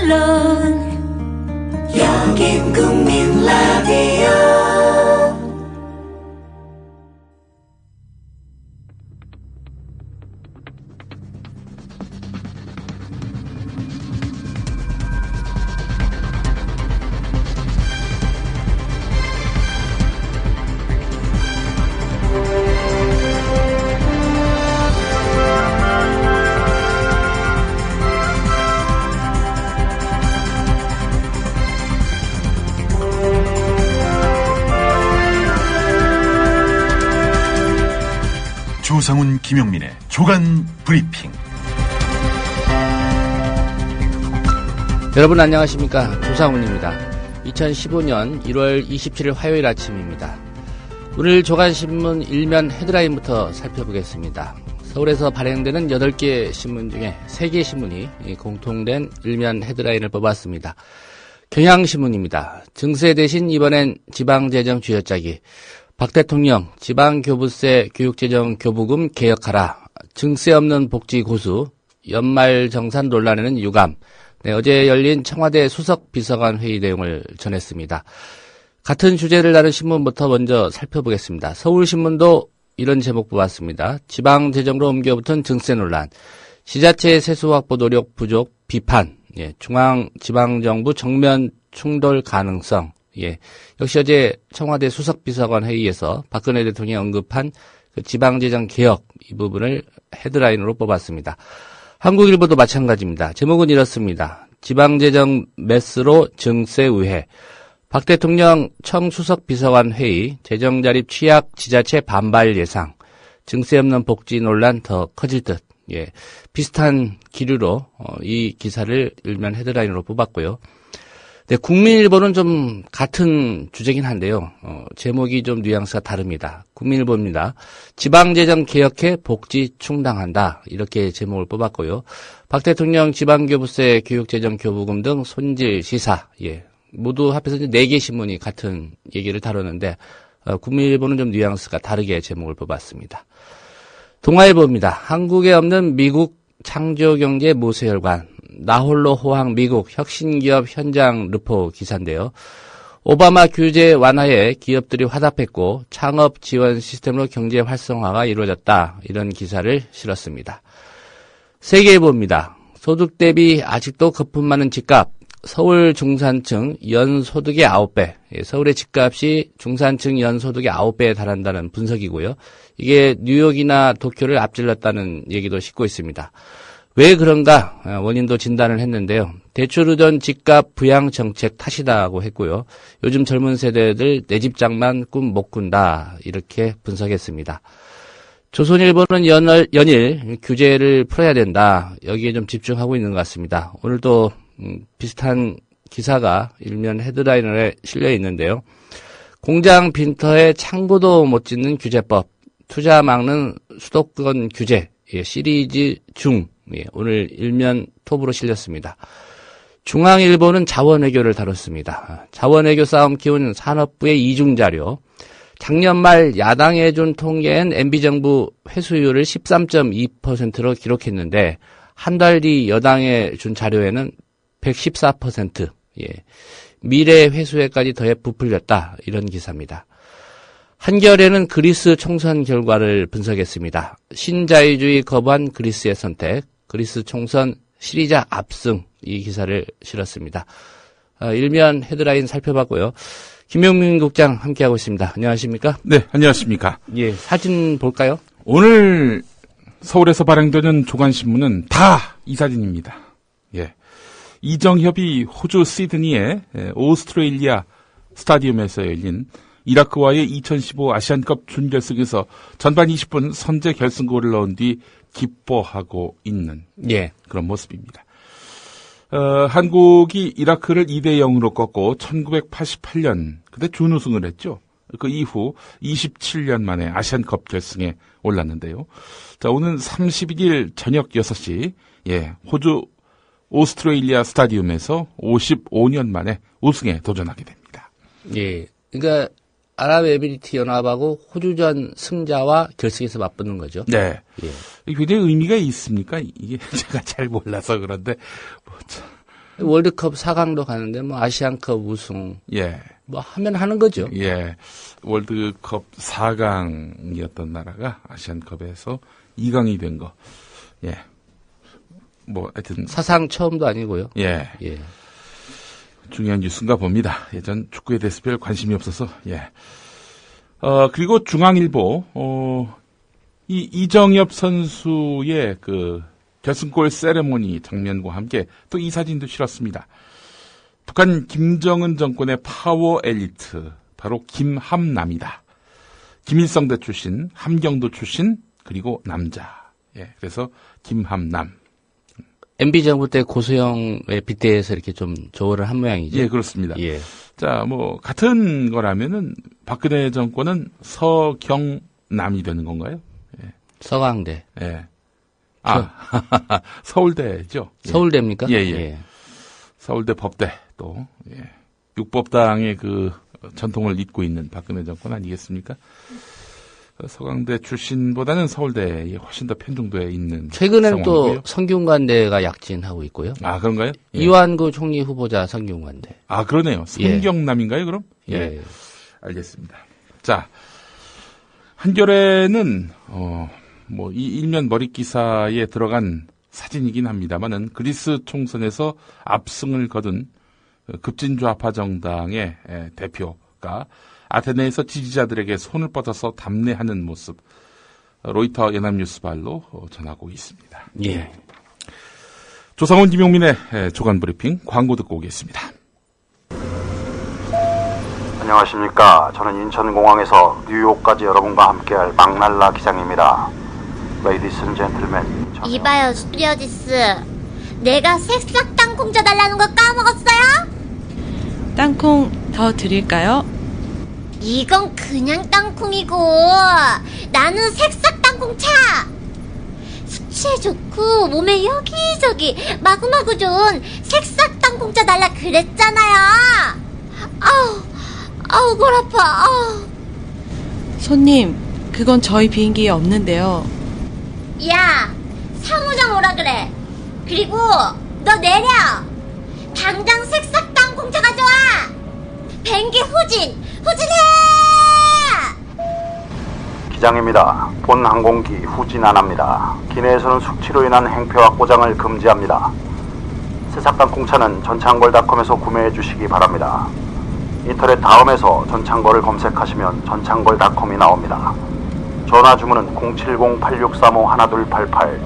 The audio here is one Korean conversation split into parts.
물론 여긴 국민 라디오. 조상훈 김용민의 조간 브리핑. 여러분 안녕하십니까, 조상훈입니다. 2015년 1월 27일 화요일 아침입니다. 오늘 조간신문 일면 헤드라인부터 살펴보겠습니다. 서울에서 발행되는 8개 신문 중에 3개 신문이 공통된 일면 헤드라인을 뽑았습니다. 경향신문입니다. 증세 대신 이번엔 지방재정 쥐어짜기. 박 대통령 지방교부세 교육재정 교부금 개혁하라. 증세 없는 복지 고수. 연말정산 논란에는 유감. 네, 어제 열린 청와대 수석비서관 회의 내용을 전했습니다. 같은 주제를 다룬 신문부터 먼저 살펴보겠습니다. 서울신문도 이런 제목 뽑았습니다. 지방재정으로 옮겨붙은 증세 논란. 지자체 세수 확보 노력 부족 비판. 예, 중앙지방정부 정면 충돌 가능성. 예, 역시 어제 청와대 수석비서관 회의에서 박근혜 대통령이 언급한 그 지방재정 개혁 이 부분을 헤드라인으로 뽑았습니다. 한국일보도 마찬가지입니다. 제목은 이렇습니다. 지방재정 메스로 증세 의회. 박 대통령 청수석비서관 회의 재정자립 취약 지자체 반발 예상. 증세 없는 복지 논란 더 커질 듯. 예, 비슷한 기류로 이 기사를 일면 헤드라인으로 뽑았고요. 네, 국민일보는 좀 같은 주제긴 한데요. 제목이 좀 뉘앙스가 다릅니다. 국민일보입니다. 지방재정 개혁해 복지 충당한다. 이렇게 제목을 뽑았고요. 박 대통령 지방교부세 교육재정 교부금 등 손질 시사. 예, 모두 합해서 이제 4개 신문이 같은 얘기를 다루는데 국민일보는 좀 뉘앙스가 다르게 제목을 뽑았습니다. 동아일보입니다. 한국에 없는 미국 창조경제 모세혈관. 나홀로 호황 미국 혁신기업 현장 르포 기사인데요. 오바마 규제 완화에 기업들이 화답했고 창업 지원 시스템으로 경제 활성화가 이루어졌다. 이런 기사를 실었습니다. 세계일보입니다. 소득 대비 아직도 거품 많은 집값. 서울 중산층 연소득의 9배. 서울의 집값이 중산층 연소득의 9배에 달한다는 분석이고요. 이게 뉴욕이나 도쿄를 앞질렀다는 얘기도 싣고 있습니다. 왜 그런가 원인도 진단을 했는데요. 대출 의존 집값 부양 정책 탓이다고 했고요. 요즘 젊은 세대들 내 집 장만 꿈 못 꾼다 이렇게 분석했습니다. 조선일보는 연일 규제를 풀어야 된다. 여기에 좀 집중하고 있는 것 같습니다. 오늘도 비슷한 기사가 일면 헤드라인에 실려 있는데요. 공장 빈터에 창고도 못 짓는 규제법, 투자 막는 수도권 규제, 예, 시리즈 중. 예, 오늘 일면 톱으로 실렸습니다. 중앙일보는 자원외교를 다뤘습니다. 자원외교 싸움 키운 산업부의 이중자료. 작년 말 야당에 준 통계엔 MB정부 회수율을 13.2%로 기록했는데 한 달 뒤 여당에 준 자료에는 114%. 예, 미래 회수액까지 더해 부풀렸다. 이런 기사입니다. 한겨레는 그리스 총선 결과를 분석했습니다. 신자유주의 거부한 그리스의 선택. 그리스 총선 시리자 압승 이 기사를 실었습니다. 일면 헤드라인 살펴봤고요. 김용민 국장 함께하고 있습니다. 안녕하십니까? 네, 안녕하십니까? 예, 사진 볼까요? 오늘 서울에서 발행되는 조간신문은 다 이 사진입니다. 예, 이정협이 호주 시드니의 오스트레일리아 스타디움에서 열린 이라크와의 2015 아시안컵 준결승에서 전반 20분 선제 결승골을 넣은 뒤 기뻐하고 있는 예, 그런 모습입니다. 한국이 이라크를 2대0으로 꺾고 1988년 그때 준우승을 했죠. 그 이후 27년 만에 아시안컵 결승에 올랐는데요. 자, 오늘 31일 저녁 6시 예, 호주 오스트레일리아 스타디움에서 55년 만에 우승에 도전하게 됩니다. 예, 그러니까 아랍에미리트 연합하고 호주전 승자와 결승에서 맞붙는 거죠. 네. 예. 굉장히 의미가 있습니까? 이게 제가 잘 몰라서 그런데 월드컵 4강도 가는데 뭐 아시안컵 우승 예. 뭐 하면 하는 거죠. 예. 월드컵 4강이었던 나라가 아시안컵에서 2강이 된 거. 예. 뭐 하여튼 사상 처음도 아니고요. 예. 예. 중요한 뉴스인가 봅니다. 예전 축구에 대해서 별 관심이 없어서. 예. 그리고 중앙일보 이 이정엽 선수의 그 결승골 세레모니 장면과 함께 또 이 사진도 실었습니다. 북한 김정은 정권의 파워 엘리트, 바로 김함남이다. 김일성대 출신, 함경도 출신, 그리고 남자. 그래서 김함남. MB 정부 때 고소영에 빗대해서 이렇게 좀 조언을 한 모양이죠. 예, 그렇습니다. 예. 자, 뭐 같은 거라면은 박근혜 정권은 서경남이 되는 건가요? 예. 서강대. 예. 서울대죠. 예. 서울대입니까? 예, 예. 서울대 법대 또 육법당의 그 전통을 잇고 있는 박근혜 정권 아니겠습니까? 서강대 출신보다는 서울대에 훨씬 더 편중도에 있는 최근에는 상황이고요. 또 성균관대가 약진하고 있고요. 아, 그런가요? 예. 이완구 총리 후보자 성균관대. 아, 그러네요. 성경남인가요, 그럼? 예. 알겠습니다. 자, 한겨레는 뭐 이 일면 머릿 기사에 들어간 사진이긴 합니다만은 그리스 총선에서 압승을 거둔 급진좌파 정당의 대표가 아테네에서 지지자들에게 손을 뻗어서 담례하는 모습, 로이터 연합뉴스발로 전하고 있습니다. 예. 조상훈 김용민의 조간 브리핑 광고 듣고 오겠습니다. 안녕하십니까. 저는 인천공항에서 뉴욕까지 여러분과 함께할 막날라 기장입니다. Ladies and gentlemen. 이봐요, 스튜디오지스. 내가 새싹 땅콩 줘달라는 거 까먹었어요? 땅콩 더 드릴까요? 이건 그냥 땅콩이고 나는 새싹 땅콩차. 수치에 좋고 몸에 여기저기 마구마구 좋은 새싹 땅콩차 달라 그랬잖아요. 아우 골 아파. 손님, 그건 저희 비행기에 없는데요. 야, 사무장 오라 그래. 그리고 너 내려. 당장 색싹 땅콩차 가져와. 뱅기 후진해. 기장입니다. 본 항공기 후진 안 합니다. 기내에서는 숙취로 인한 행패와 꼬장을 금지합니다. 새싹땅콩차는 전창걸닷컴에서 구매해 주시기 바랍니다. 인터넷 다음에서 전창걸을 검색하시면 전창걸닷컴이 나옵니다. 전화 주문은 070-8635-1288,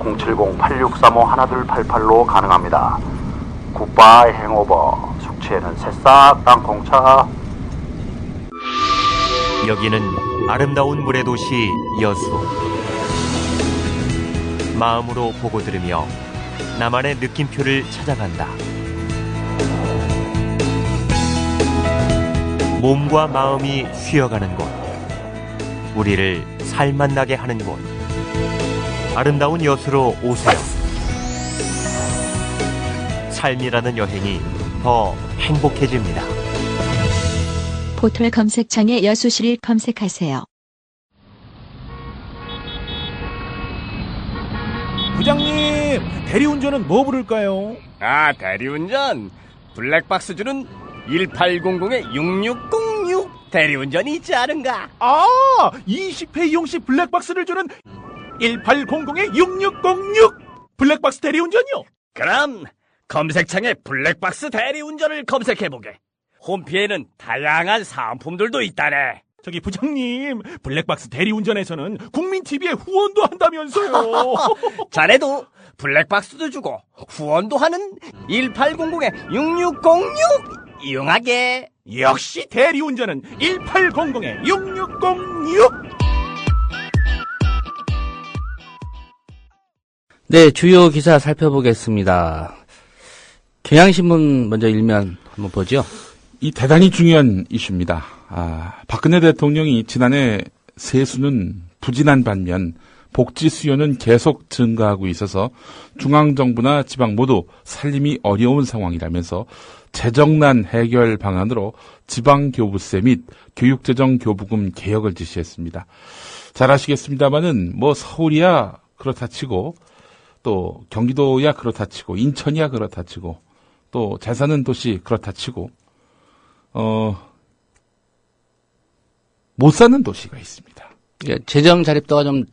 070-8635-1288로 가능합니다. 굿바이 행오버, 숙취에는 새싹 땅콩차. 여기는 아름다운 물의 도시 여수. 마음으로 보고 들으며 나만의 느낌표를 찾아간다. 몸과 마음이 쉬어가는 곳, 우리를 살맛나게 하는 곳, 아름다운 여수로 오세요. 삶이라는 여행이 더 행복해집니다. 포털 검색창에 여수시를 검색하세요. 부장님, 대리운전은 뭐 부를까요? 대리운전 블랙박스 주는 1800-6606 대리운전이 있지 않은가? 20회 이용시 블랙박스를 주는 1800-6606 블랙박스 대리운전이요? 그럼 검색창에 블랙박스 대리운전을 검색해보게. 홈피에는 다양한 사은품들도 있다네. 저기 부장님, 블랙박스 대리운전에서는 국민TV에 후원도 한다면서요. 자네도 블랙박스도 주고 후원도 하는 1800-6606 이용하게. 역시 대리운전은 1800-6606. 네, 주요 기사 살펴보겠습니다. 경향신문 먼저 일면 한번 보죠. 이 대단히 중요한 이슈입니다. 박근혜 대통령이 지난해 세수는 부진한 반면 복지 수요는 계속 증가하고 있어서 중앙정부나 지방 모두 살림이 어려운 상황이라면서 재정난 해결 방안으로 지방교부세 및 교육재정교부금 개혁을 지시했습니다. 잘 아시겠습니다만은 뭐 서울이야 그렇다 치고 또 경기도야 그렇다 치고 인천이야 그렇다 치고 또 잘 사는 도시 그렇다 치고 못 사는 도시가 있습니다. 예, 재정 자립도가 좀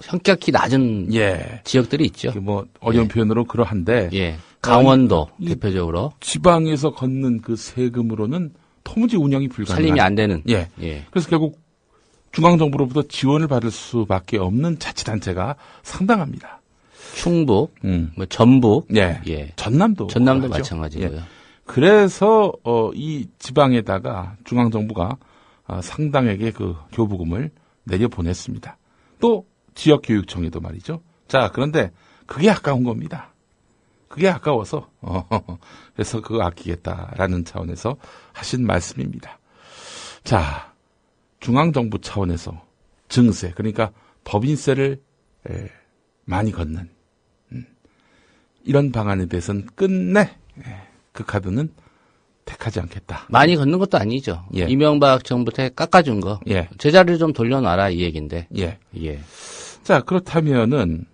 현격히 낮은 예. 지역들이 있죠. 뭐 어려운 표현으로 그러한데 예. 강원도 대표적으로 지방에서 걷는 그 세금으로는 도무지 운영이 불가능한 살림이 안 되는. 예. 그래서 결국 중앙정부로부터 지원을 받을 수밖에 없는 자치단체가 상당합니다. 충북, 뭐 전북, 예. 전남도 마찬가지고요. 예. 그래서 이 지방에다가 중앙정부가 상당하게 그 교부금을 내려보냈습니다. 또 지역교육청에도 말이죠. 자, 그런데 그게 아까운 겁니다. 그게 아까워서 그래서 그거 아끼겠다라는 차원에서 하신 말씀입니다. 자, 중앙정부 차원에서 증세, 그러니까 법인세를 많이 걷는 이런 방안에 대해서는 끝내 그 카드는 택하지 않겠다. 많이 걷는 것도 아니죠. 예. 이명박 정부 때 깎아준 거. 예. 제자리를 좀 돌려놔라 이 얘기인데. 예. 예. 자, 그렇다면은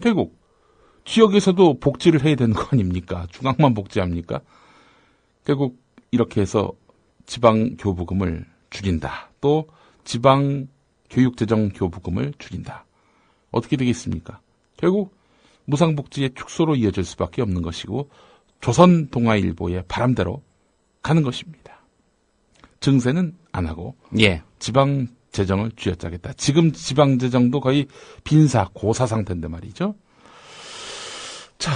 결국 지역에서도 복지를 해야 되는 거 아닙니까? 중앙만 복지합니까? 결국 이렇게 해서 지방 교부금을 줄인다. 또 지방 교육재정 교부금을 줄인다. 어떻게 되겠습니까? 결국 무상복지의 축소로 이어질 수밖에 없는 것이고 조선동아일보의 바람대로 가는 것입니다. 증세는 안 하고 예. 지방 재정을 쥐어짜겠다. 지금 지방 재정도 거의 빈사 고사 상태인데 말이죠. 자,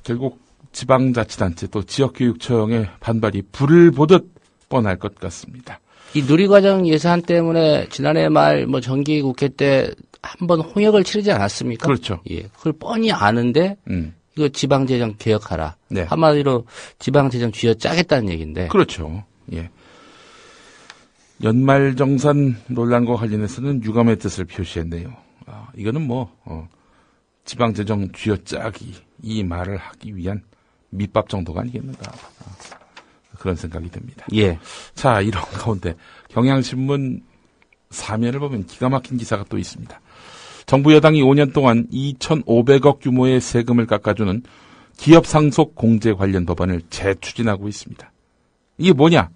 결국 지방자치단체 또 지역교육청의 반발이 불을 보듯 뻔할 것 같습니다. 이 누리과정 예산 때문에 지난해 말 뭐 정기국회 때 한번 홍역을 치르지 않았습니까? 그렇죠. 예, 그걸 뻔히 아는데 이거 지방재정 개혁하라. 네. 한마디로 지방재정 쥐어짜겠다는 얘기인데. 그렇죠. 예. 연말정산 논란과 관련해서는 유감의 뜻을 표시했네요. 이거는 지방재정 쥐어짜기 이 말을 하기 위한 밑밥 정도가 아니겠는가. 그런 생각이 듭니다. 예. 자, 이런 가운데 경향신문 사면을 보면 기가 막힌 기사가 또 있습니다. 정부 여당이 5년 동안 2,500억 규모의 세금을 깎아주는 기업 상속 공제 관련 법안을 재추진하고 있습니다. 이게 뭐냐?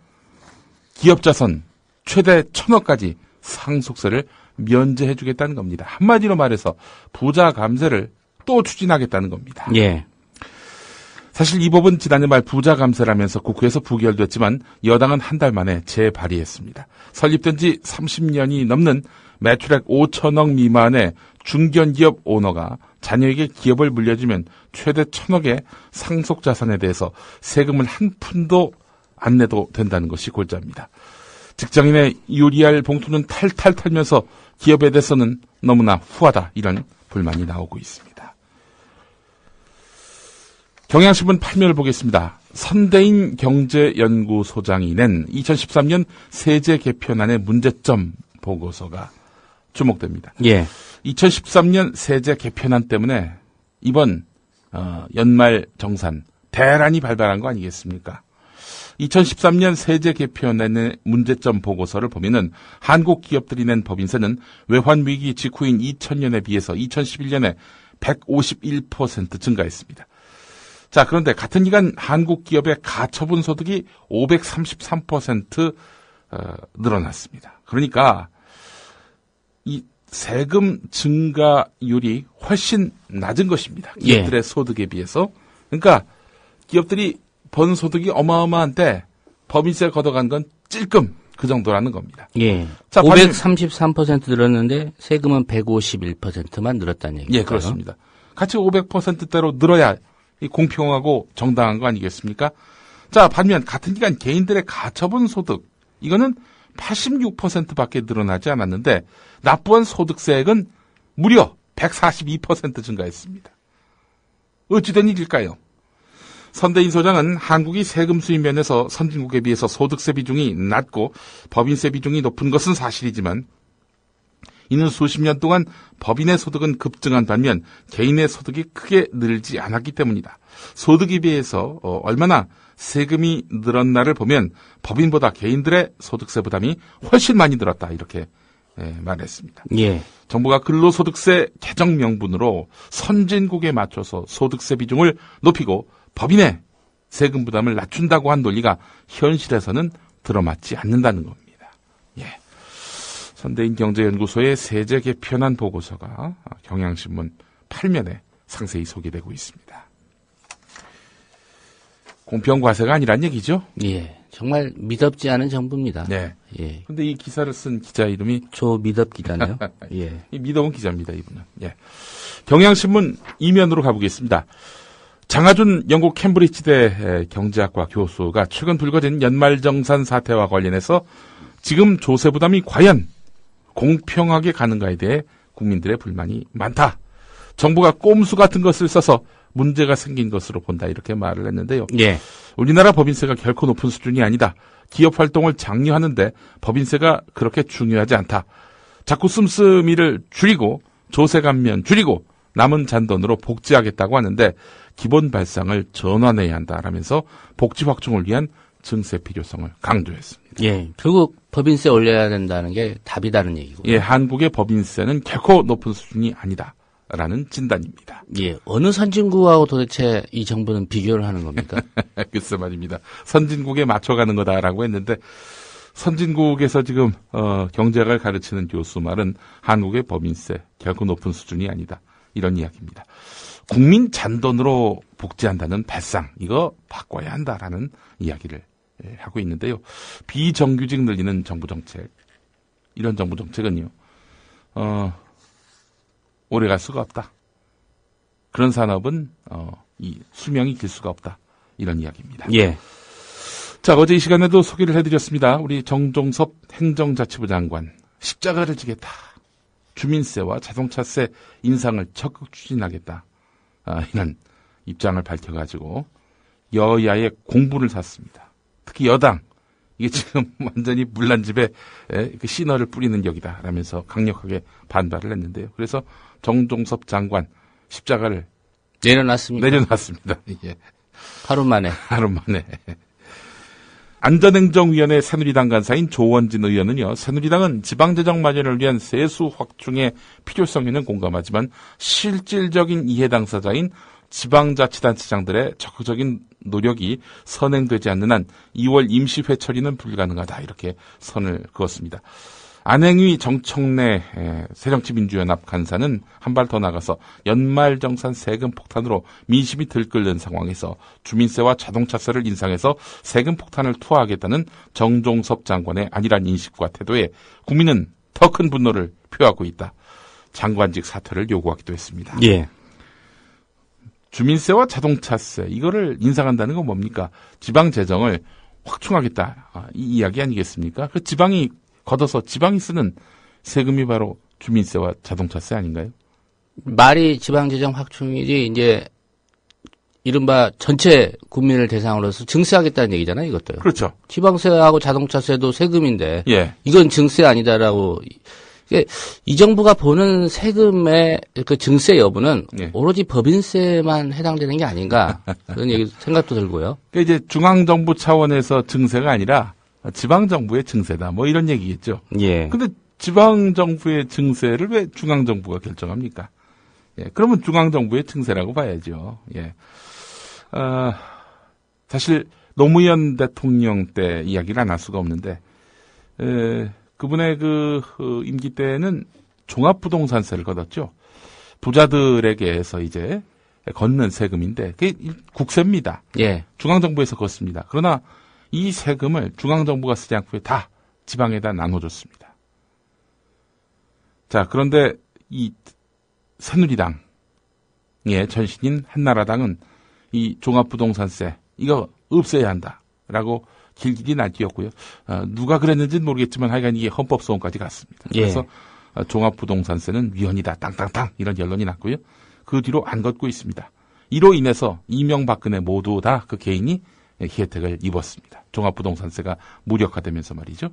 기업 자선 최대 1,000억까지 상속세를 면제해주겠다는 겁니다. 한마디로 말해서 부자 감세를 또 추진하겠다는 겁니다. 예. 사실 이 법은 지난해 말 부자 감세라면서 국회에서 부결됐지만 여당은 한 달 만에 재발의했습니다. 설립된 지 30년이 넘는 매출액 5천억 미만의 중견기업 오너가 자녀에게 기업을 물려주면 최대 1,000억의 상속자산에 대해서 세금을 한 푼도 안 내도 된다는 것이 골자입니다. 직장인의 유리알 봉투는 탈탈 털면서 기업에 대해서는 너무나 후하다, 이런 불만이 나오고 있습니다. 경향신문 8면을 보겠습니다. 선대인 경제연구소장이 낸 2013년 세제 개편안의 문제점 보고서가 주목됩니다. 예. 2013년 세제 개편안 때문에 이번 연말 정산 대란이 발발한 거 아니겠습니까? 2013년 세제 개편안의 문제점 보고서를 보면은 한국 기업들이 낸 법인세는 외환위기 직후인 2000년에 비해서 2011년에 151% 증가했습니다. 자, 그런데 같은 기간 한국 기업의 가처분 소득이 533% 늘어났습니다. 그러니까 이 세금 증가율이 훨씬 낮은 것입니다. 기업들의 소득에 비해서. 그러니까 기업들이 번 소득이 어마어마한데 법인세 걷어간 건 찔끔 그 정도라는 겁니다. 예. 자, 533% 늘었는데 세금은 151%만 늘었다는 얘기죠. 예, 그렇습니다. 같이 500%대로 늘어야 공평하고 정당한 거 아니겠습니까? 자, 반면 같은 기간 개인들의 가처분 소득, 이거는 86%밖에 늘어나지 않았는데 납부한 소득세액은 무려 142% 증가했습니다. 어찌된 일일까요? 선대인 소장은 한국이 세금 수입 면에서 선진국에 비해서 소득세 비중이 낮고 법인세 비중이 높은 것은 사실이지만 이는 수십 년 동안 법인의 소득은 급증한 반면 개인의 소득이 크게 늘지 않았기 때문이다. 소득에 비해서 얼마나 세금이 늘었나를 보면 법인보다 개인들의 소득세 부담이 훨씬 많이 늘었다, 이렇게 말했습니다. 예. 정부가 근로소득세 개정 명분으로 선진국에 맞춰서 소득세 비중을 높이고 법인의 세금 부담을 낮춘다고 한 논리가 현실에서는 들어맞지 않는다는 겁니다. 예. 선대인 경제연구소의 세제 개편안 보고서가 경향신문 8면에 상세히 소개되고 있습니다. 공평과세가 아니란 얘기죠? 예. 정말 미덥지 않은 정부입니다. 네. 예. 근데 이 기사를 쓴 기자 이름이 조미덥 기자네요. 예. 이 미더운 기자입니다, 이분은. 예. 경향신문 2면으로 가보겠습니다. 장하준 영국 캠브리지대 경제학과 교수가 최근 불거진 연말정산 사태와 관련해서 지금 조세 부담이 과연 공평하게 가는가에 대해 국민들의 불만이 많다. 정부가 꼼수 같은 것을 써서 문제가 생긴 것으로 본다. 이렇게 말을 했는데요. 예. 우리나라 법인세가 결코 높은 수준이 아니다. 기업 활동을 장려하는데 법인세가 그렇게 중요하지 않다. 자꾸 씀씀이를 줄이고 조세 감면 줄이고 남은 잔돈으로 복지하겠다고 하는데 기본 발상을 전환해야 한다라면서 복지 확충을 위한 증세 필요성을 강조했습니다. 예, 결국 법인세 올려야 된다는 게 답이다는 얘기고. 예, 한국의 법인세는 결코 높은 수준이 아니다라는 진단입니다. 예, 어느 선진국하고 도대체 이 정부는 비교를 하는 겁니까? 글쎄 말입니다. 선진국에 맞춰가는 거다라고 했는데 선진국에서 지금 경제학을 가르치는 교수 말은 한국의 법인세 결코 높은 수준이 아니다. 이런 이야기입니다. 국민 잔돈으로 복지한다는 발상, 이거 바꿔야 한다라는 이야기를 하고 있는데요. 비정규직 늘리는 정부 정책, 이런 정부 정책은요, 오래 갈 수가 없다. 그런 산업은 이 수명이 길 수가 없다. 이런 이야기입니다. 예. 자, 어제 이 시간에도 소개를 해드렸습니다. 우리 정종섭 행정자치부 장관, 십자가를 지겠다. 주민세와 자동차세 인상을 적극 추진하겠다. 이런 입장을 밝혀가지고 여야의 공분을 샀습니다. 특히 여당, 이게 지금 완전히 물난집에 그 신화를 뿌리는 격이다 라면서 강력하게 반발을 했는데요. 그래서 정종섭 장관 십자가를 내려놨습니다. 예. 하루 만에. 안전행정위원회 새누리당 간사인 조원진 의원은요, 새누리당은 지방재정 마련을 위한 세수 확충의 필요성에는 공감하지만 실질적인 이해 당사자인 지방자치단체장들의 적극적인 노력이 선행되지 않는 한 2월 임시회 처리는 불가능하다. 이렇게 선을 그었습니다. 안행위 정청래 새정치민주연합 간사는 한 발 더 나가서 연말정산 세금 폭탄으로 민심이 들끓는 상황에서 주민세와 자동차세를 인상해서 세금 폭탄을 투하하겠다는 정종섭 장관의 안일한 인식과 태도에 국민은 더 큰 분노를 표하고 있다. 장관직 사퇴를 요구하기도 했습니다. 예. 주민세와 자동차세 이거를 인상한다는 건 뭡니까? 지방 재정을 확충하겠다. 이 이야기 아니겠습니까? 그 지방이 걷어서 지방이 쓰는 세금이 바로 주민세와 자동차세 아닌가요? 말이 지방재정 확충이지 이제 이른바 전체 국민을 대상으로서 증세하겠다는 얘기잖아요, 이것도요. 그렇죠. 지방세하고 자동차세도 세금인데 예. 이건 증세 아니다라고. 이 정부가 보는 세금의 그 증세 여부는 예. 오로지 법인세만 해당되는 게 아닌가 그런 얘기 생각도 들고요. 그러니까 이제 중앙정부 차원에서 증세가 아니라 지방정부의 증세다. 뭐 이런 얘기겠죠. 예. 근데 지방정부의 증세를 왜 중앙정부가 결정합니까? 예. 그러면 중앙정부의 증세라고 봐야죠. 예. 사실 노무현 대통령 때 이야기를 안 할 수가 없는데, 그분의 그 임기 때는 종합부동산세를 걷었죠. 부자들에게서 이제 걷는 세금인데 그게 국세입니다. 예. 중앙정부에서 걷습니다. 그러나 이 세금을 중앙정부가 쓰지 않고 다 지방에다 나눠줬습니다. 자, 그런데 이 새누리당의 전신인 한나라당은 이 종합부동산세 이거 없애야 한다라고 길길이 날뛰었고요. 누가 그랬는지는 모르겠지만 하여간 이게 헌법소원까지 갔습니다. 예. 그래서 종합부동산세는 위헌이다. 땅땅땅 이런 연론이 났고요. 그 뒤로 안 걷고 있습니다. 이로 인해서 이명박근혜 모두 다 그 개인이 혜택을 입었습니다. 종합부동산세가 무력화되면서 말이죠.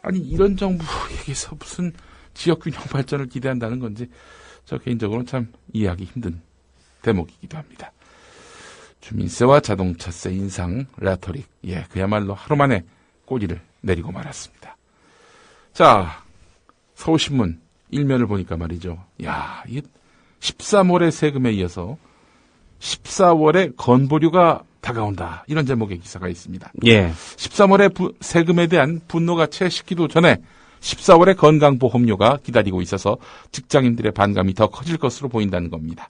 아니 이런 정부에게서 무슨 지역균형 발전을 기대한다는 건지 저 개인적으로는 참 이해하기 힘든 대목이기도 합니다. 주민세와 자동차세 인상 레토릭, 예, 그야말로 하루 만에 꼬리를 내리고 말았습니다. 자, 서울신문 1면을 보니까 말이죠. 야, 이게 13월의 세금에 이어서 14월에 건보료가 다가온다. 이런 제목의 기사가 있습니다. 예. 13월에 세금에 대한 분노가 채 식기도 전에 14월에 건강보험료가 기다리고 있어서 직장인들의 반감이 더 커질 것으로 보인다는 겁니다.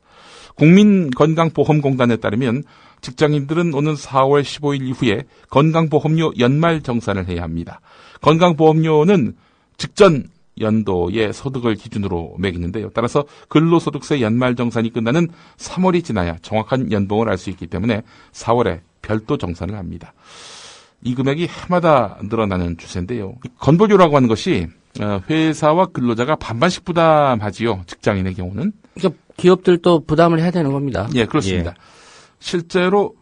국민건강보험공단에 따르면 직장인들은 오는 4월 15일 이후에 건강보험료 연말 정산을 해야 합니다. 건강보험료는 직전 연도의 소득을 기준으로 매기는데요. 따라서 근로소득세 연말 정산이 끝나는 3월이 지나야 정확한 연봉을 알 수 있기 때문에 4월에 별도 정산을 합니다. 이 금액이 해마다 늘어나는 추세인데요. 건보료라고 하는 것이 회사와 근로자가 반반씩 부담하지요. 직장인의 경우는. 그러니까 기업들도 부담을 해야 되는 겁니다. 예, 그렇습니다. 예. 실제로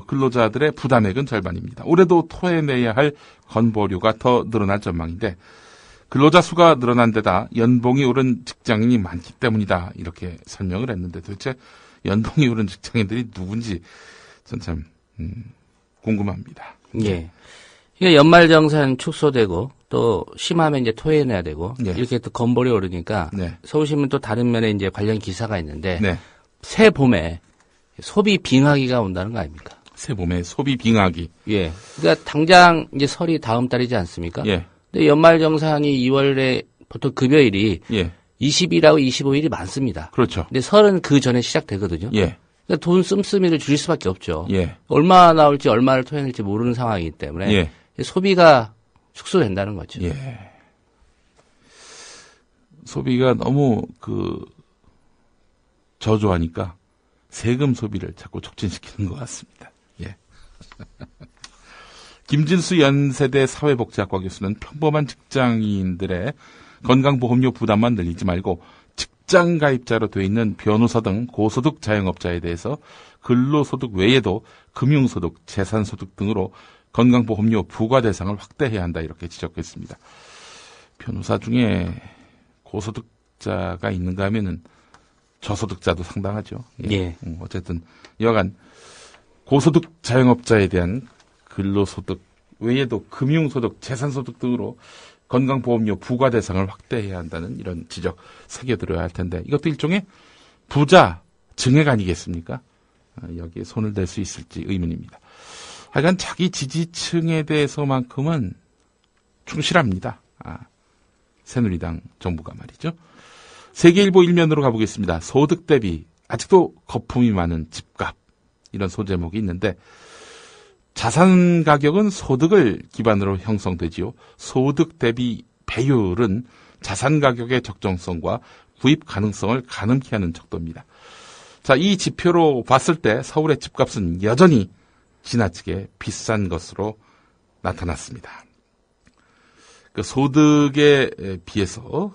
근로자들의 부담액은 절반입니다. 올해도 토해내야 할 건보료가 더 늘어날 전망인데 근로자 수가 늘어난 데다 연봉이 오른 직장인이 많기 때문이다. 이렇게 설명을 했는데 도대체 연봉이 오른 직장인들이 누군지 전 참 궁금합니다. 예. 그러니까 연말정산 축소되고 또 심하면 이제 토해내야 되고 예. 이렇게 또 건보료 오르니까 네. 서울신문 또 다른 면에 이제 관련 기사가 있는데 네. 새 봄에 소비 빙하기가 온다는 거 아닙니까? 새 봄에 소비 빙하기. 예. 그러니까 당장 이제 설이 다음 달이지 않습니까? 예. 근데 연말정산이 2월에 보통 급여일이 예. 20일하고 25일이 많습니다. 그렇죠. 근데 설은 그 전에 시작되거든요. 예. 그러니까 돈 씀씀이를 줄일 수밖에 없죠. 예. 얼마 나올지 얼마를 토해낼지 모르는 상황이기 때문에 예. 소비가 축소된다는 거죠. 예. 소비가 너무 저조하니까 세금 소비를 자꾸 촉진시키는 것 같습니다. 예. 김진수 연세대 사회복지학과 교수는 평범한 직장인들의 건강보험료 부담만 늘리지 말고 직장 가입자로 돼 있는 변호사 등 고소득 자영업자에 대해서 근로소득 외에도 금융소득, 재산소득 등으로 건강보험료 부과 대상을 확대해야 한다 이렇게 지적했습니다. 변호사 중에 고소득자가 있는가 하면은 저소득자도 상당하죠. 예. 어쨌든 여간 고소득 자영업자에 대한 근로소득 외에도 금융소득, 재산소득 등으로 건강보험료 부과 대상을 확대해야 한다는 이런 지적 새겨들어야 할 텐데 이것도 일종의 부자 증액 아니겠습니까? 여기에 손을 댈 수 있을지 의문입니다. 하여간 자기 지지층에 대해서만큼은 충실합니다. 새누리당 정부가 말이죠. 세계일보 일면으로 가보겠습니다. 소득 대비 아직도 거품이 많은 집값 이런 소제목이 있는데 자산 가격은 소득을 기반으로 형성되지요. 소득 대비 배율은 자산 가격의 적정성과 구입 가능성을 가늠케 하는 척도입니다. 자, 이 지표로 봤을 때 서울의 집값은 여전히 지나치게 비싼 것으로 나타났습니다. 그 소득에 비해서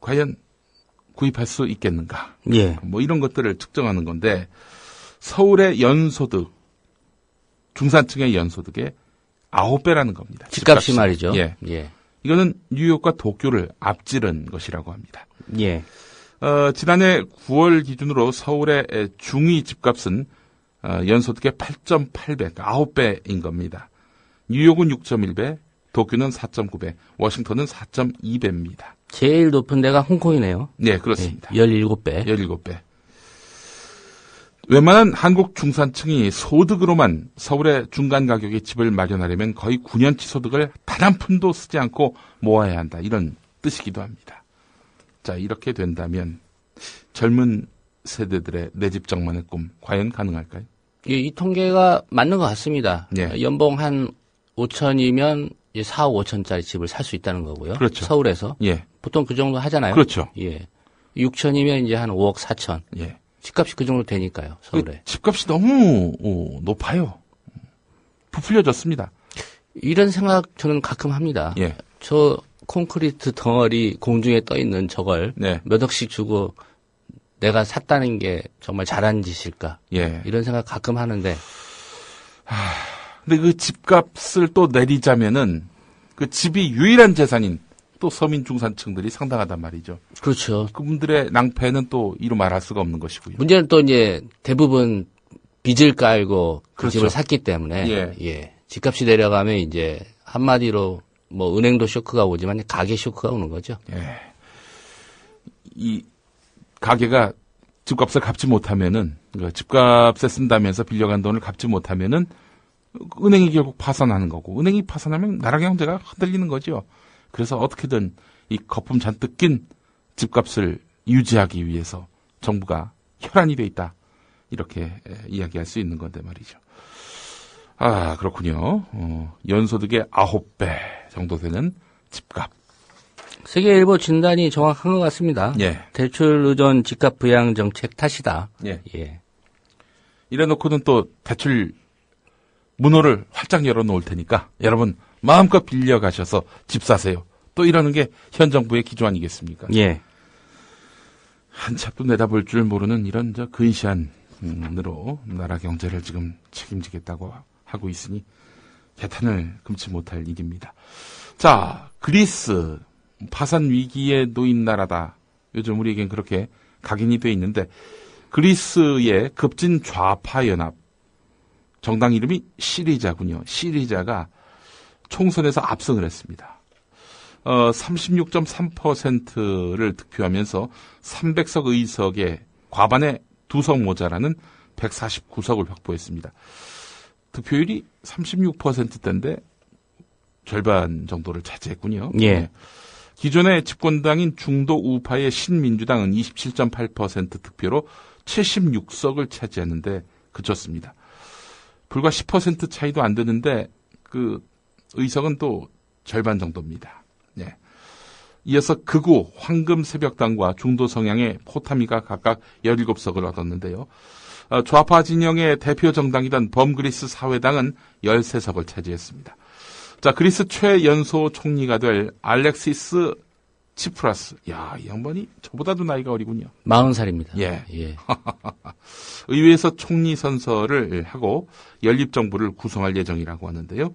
과연 구입할 수 있겠는가? 예. 이런 것들을 측정하는 건데 서울의 연소득 중산층의 연소득의 9배라는 겁니다. 집값이 말이죠. 예. 예. 이거는 뉴욕과 도쿄를 앞지른 것이라고 합니다. 예. 지난해 9월 기준으로 서울의 중위 집값은 연소득의 8.8배, 9배인 겁니다. 뉴욕은 6.1배, 도쿄는 4.9배, 워싱턴은 4.2배입니다. 제일 높은 데가 홍콩이네요. 네, 그렇습니다. 17배. 17배. 웬만한 한국 중산층이 소득으로만 서울의 중간 가격의 집을 마련하려면 거의 9년치 소득을 단 한 푼도 쓰지 않고 모아야 한다. 이런 뜻이기도 합니다. 자, 이렇게 된다면 젊은 세대들의 내 집 정만의 꿈 과연 가능할까요? 예, 이 통계가 맞는 것 같습니다. 네. 연봉 한 5천이면 4, 5천짜리 집을 살 수 있다는 거고요. 그렇죠. 서울에서. 예. 보통 그 정도 하잖아요. 그렇죠. 예. 6천이면 이제 한 5억 4천. 예. 집값이 그 정도 되니까요, 서울에. 집값이 너무 높아요. 부풀려졌습니다. 이런 생각 저는 가끔 합니다. 예. 저 콘크리트 덩어리 공중에 떠 있는 저걸 네. 몇 억씩 주고 내가 샀다는 게 정말 잘한 짓일까? 예. 이런 생각 가끔 하는데. 근데 그 집값을 또 내리자면은 그 집이 유일한 재산인 또 서민 중산층들이 상당하단 말이죠. 그렇죠. 그분들의 낭패는 또 이루 말할 수가 없는 것이고요. 문제는 또 이제 대부분 빚을 깔고 그 그렇죠. 집을 샀기 때문에 예. 집값이 내려가면 이제 한마디로 뭐 은행도 쇼크가 오지만 가게 쇼크가 오는 거죠. 예. 이 가게가 집값을 갚지 못하면은, 그러니까 집값에 쓴다면서 빌려간 돈을 갚지 못하면은 은행이 결국 파산하는 거고, 은행이 파산하면 나라 경제가 흔들리는 거죠. 그래서 어떻게든 이 거품 잔뜩 낀 집값을 유지하기 위해서 정부가 혈안이 돼 있다. 이렇게 이야기할 수 있는 건데 말이죠. 아, 그렇군요. 연소득의 9배 정도 되는 집값. 세계일보 진단이 정확한 것 같습니다. 예. 대출 의존 집값 부양 정책 탓이다. 예. 예. 이래 놓고는 또 대출 문호를 활짝 열어놓을 테니까 여러분 마음껏 빌려가셔서 집 사세요. 또 이러는 게 현 정부의 기조 아니겠습니까? 예. 한참도 내다볼 줄 모르는 이런 근시안으로 나라 경제를 지금 책임지겠다고 하고 있으니 개탄을 금치 못할 일입니다. 자, 그리스 파산 위기에 놓인 나라다. 요즘 우리에겐 그렇게 각인이 돼 있는데 그리스의 급진 좌파 연합 정당 이름이 시리자군요. 시리자가 총선에서 압승을 했습니다. 36.3%를 득표하면서 300석 의석에 과반의 2석 모자라는 149석을 확보했습니다. 득표율이 36%대인데 절반 정도를 차지했군요. 예. 네. 기존의 집권당인 중도 우파의 신민주당은 27.8% 득표로 76석을 차지했는데 그쳤습니다. 불과 10% 차이도 안 되는데 그 의석은 또 절반 정도입니다. 예. 이어서 극우 황금새벽당과 중도 성향의 포타미가 각각 17석을 얻었는데요. 좌파 진영의 대표 정당이던 범그리스 사회당은 13석을 차지했습니다. 자, 그리스 최연소 총리가 될 알렉시스 치프라스. 야, 이 양반이 저보다도 나이가 어리군요. 40살입니다. 예. 예. 의회에서 총리 선서를 하고 연립정부를 구성할 예정이라고 하는데요.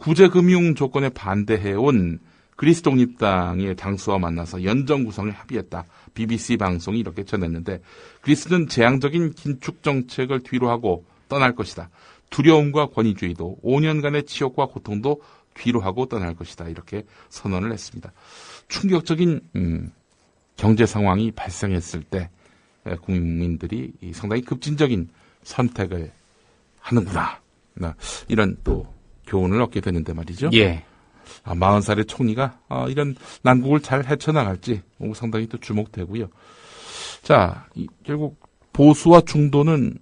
구제금융 조건에 반대해온 그리스 독립당의 당수와 만나서 연정 구성에 합의했다. BBC 방송이 이렇게 전했는데 그리스는 재앙적인 긴축 정책을 뒤로하고 떠날 것이다. 두려움과 권위주의도 5년간의 치욕과 고통도 뒤로하고 떠날 것이다. 이렇게 선언을 했습니다. 충격적인 경제 상황이 발생했을 때 국민들이 상당히 급진적인 선택을 하는구나. 이런 또 교훈을 얻게 되는데 말이죠. 예. 40살의 총리가 이런 난국을 잘 헤쳐나갈지 상당히 또 주목되고요. 자, 결국 보수와 중도는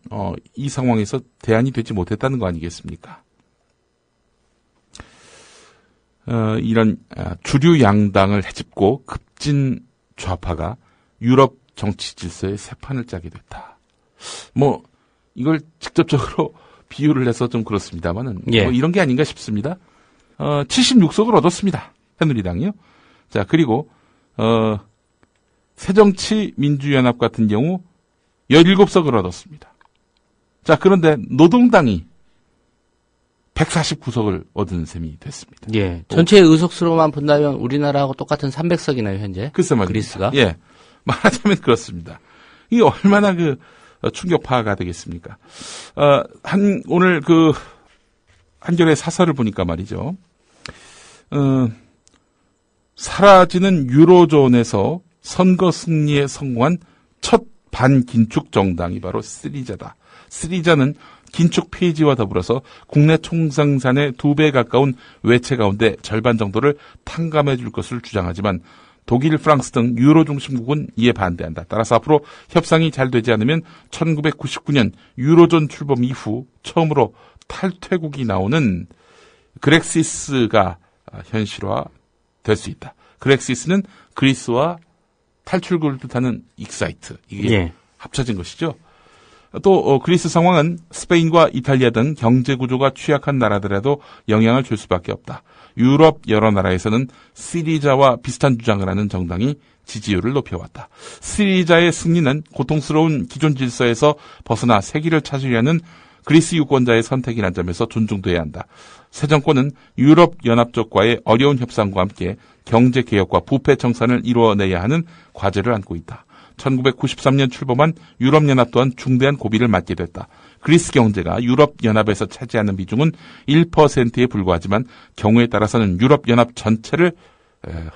이 상황에서 대안이 되지 못했다는 거 아니겠습니까? 이런 주류 양당을 헤집고 급진 좌파가 유럽 정치 질서의 새판을 짜게 됐다. 뭐 이걸 직접적으로 비유를 해서 좀 그렇습니다만은 예. 뭐 이런 게 아닌가 싶습니다. 76석을 얻었습니다. 새누리당이요. 자, 그리고 새정치민주연합 같은 경우 17석을 얻었습니다. 자, 그런데 노동당이 149석을 얻은 셈이 됐습니다. 예. 전체 의석수로만 본다면 우리나라하고 똑같은 300석이나요, 현재? 글쎄 말입니다. 그리스가? 예. 말하자면 그렇습니다. 이게 얼마나 충격파가 되겠습니까? 오늘 한겨레 사설을 보니까 말이죠. 사라지는 유로존에서 선거 승리에 성공한 첫 반긴축 정당이 바로 시리자다. 시리자는 긴축 폐지와 더불어서 국내 총생산의 2배 가까운 외채 가운데 절반 정도를 탕감해 줄 것을 주장하지만 독일, 프랑스 등 유로 중심국은 이에 반대한다. 따라서 앞으로 협상이 잘 되지 않으면 1999년 유로존 출범 이후 처음으로 탈퇴국이 나오는 그렉시스가 현실화 될 수 있다. 그렉시스는 그리스와 탈출구를 뜻하는 익사이트. 이게 예. 합쳐진 것이죠. 또 그리스 상황은 스페인과 이탈리아 등 경제 구조가 취약한 나라들에도 영향을 줄 수밖에 없다. 유럽 여러 나라에서는 시리자와 비슷한 주장을 하는 정당이 지지율을 높여왔다. 시리자의 승리는 고통스러운 기존 질서에서 벗어나 새길을 찾으려는 그리스 유권자의 선택이라는 점에서 존중돼야 한다. 새 정권은 유럽 연합 쪽과의 어려운 협상과 함께 경제 개혁과 부패 청산을 이루어내야 하는 과제를 안고 있다. 1993년 출범한 유럽연합 또한 중대한 고비를 맞게 됐다. 그리스 경제가 유럽연합에서 차지하는 비중은 1%에 불과하지만 경우에 따라서는 유럽연합 전체를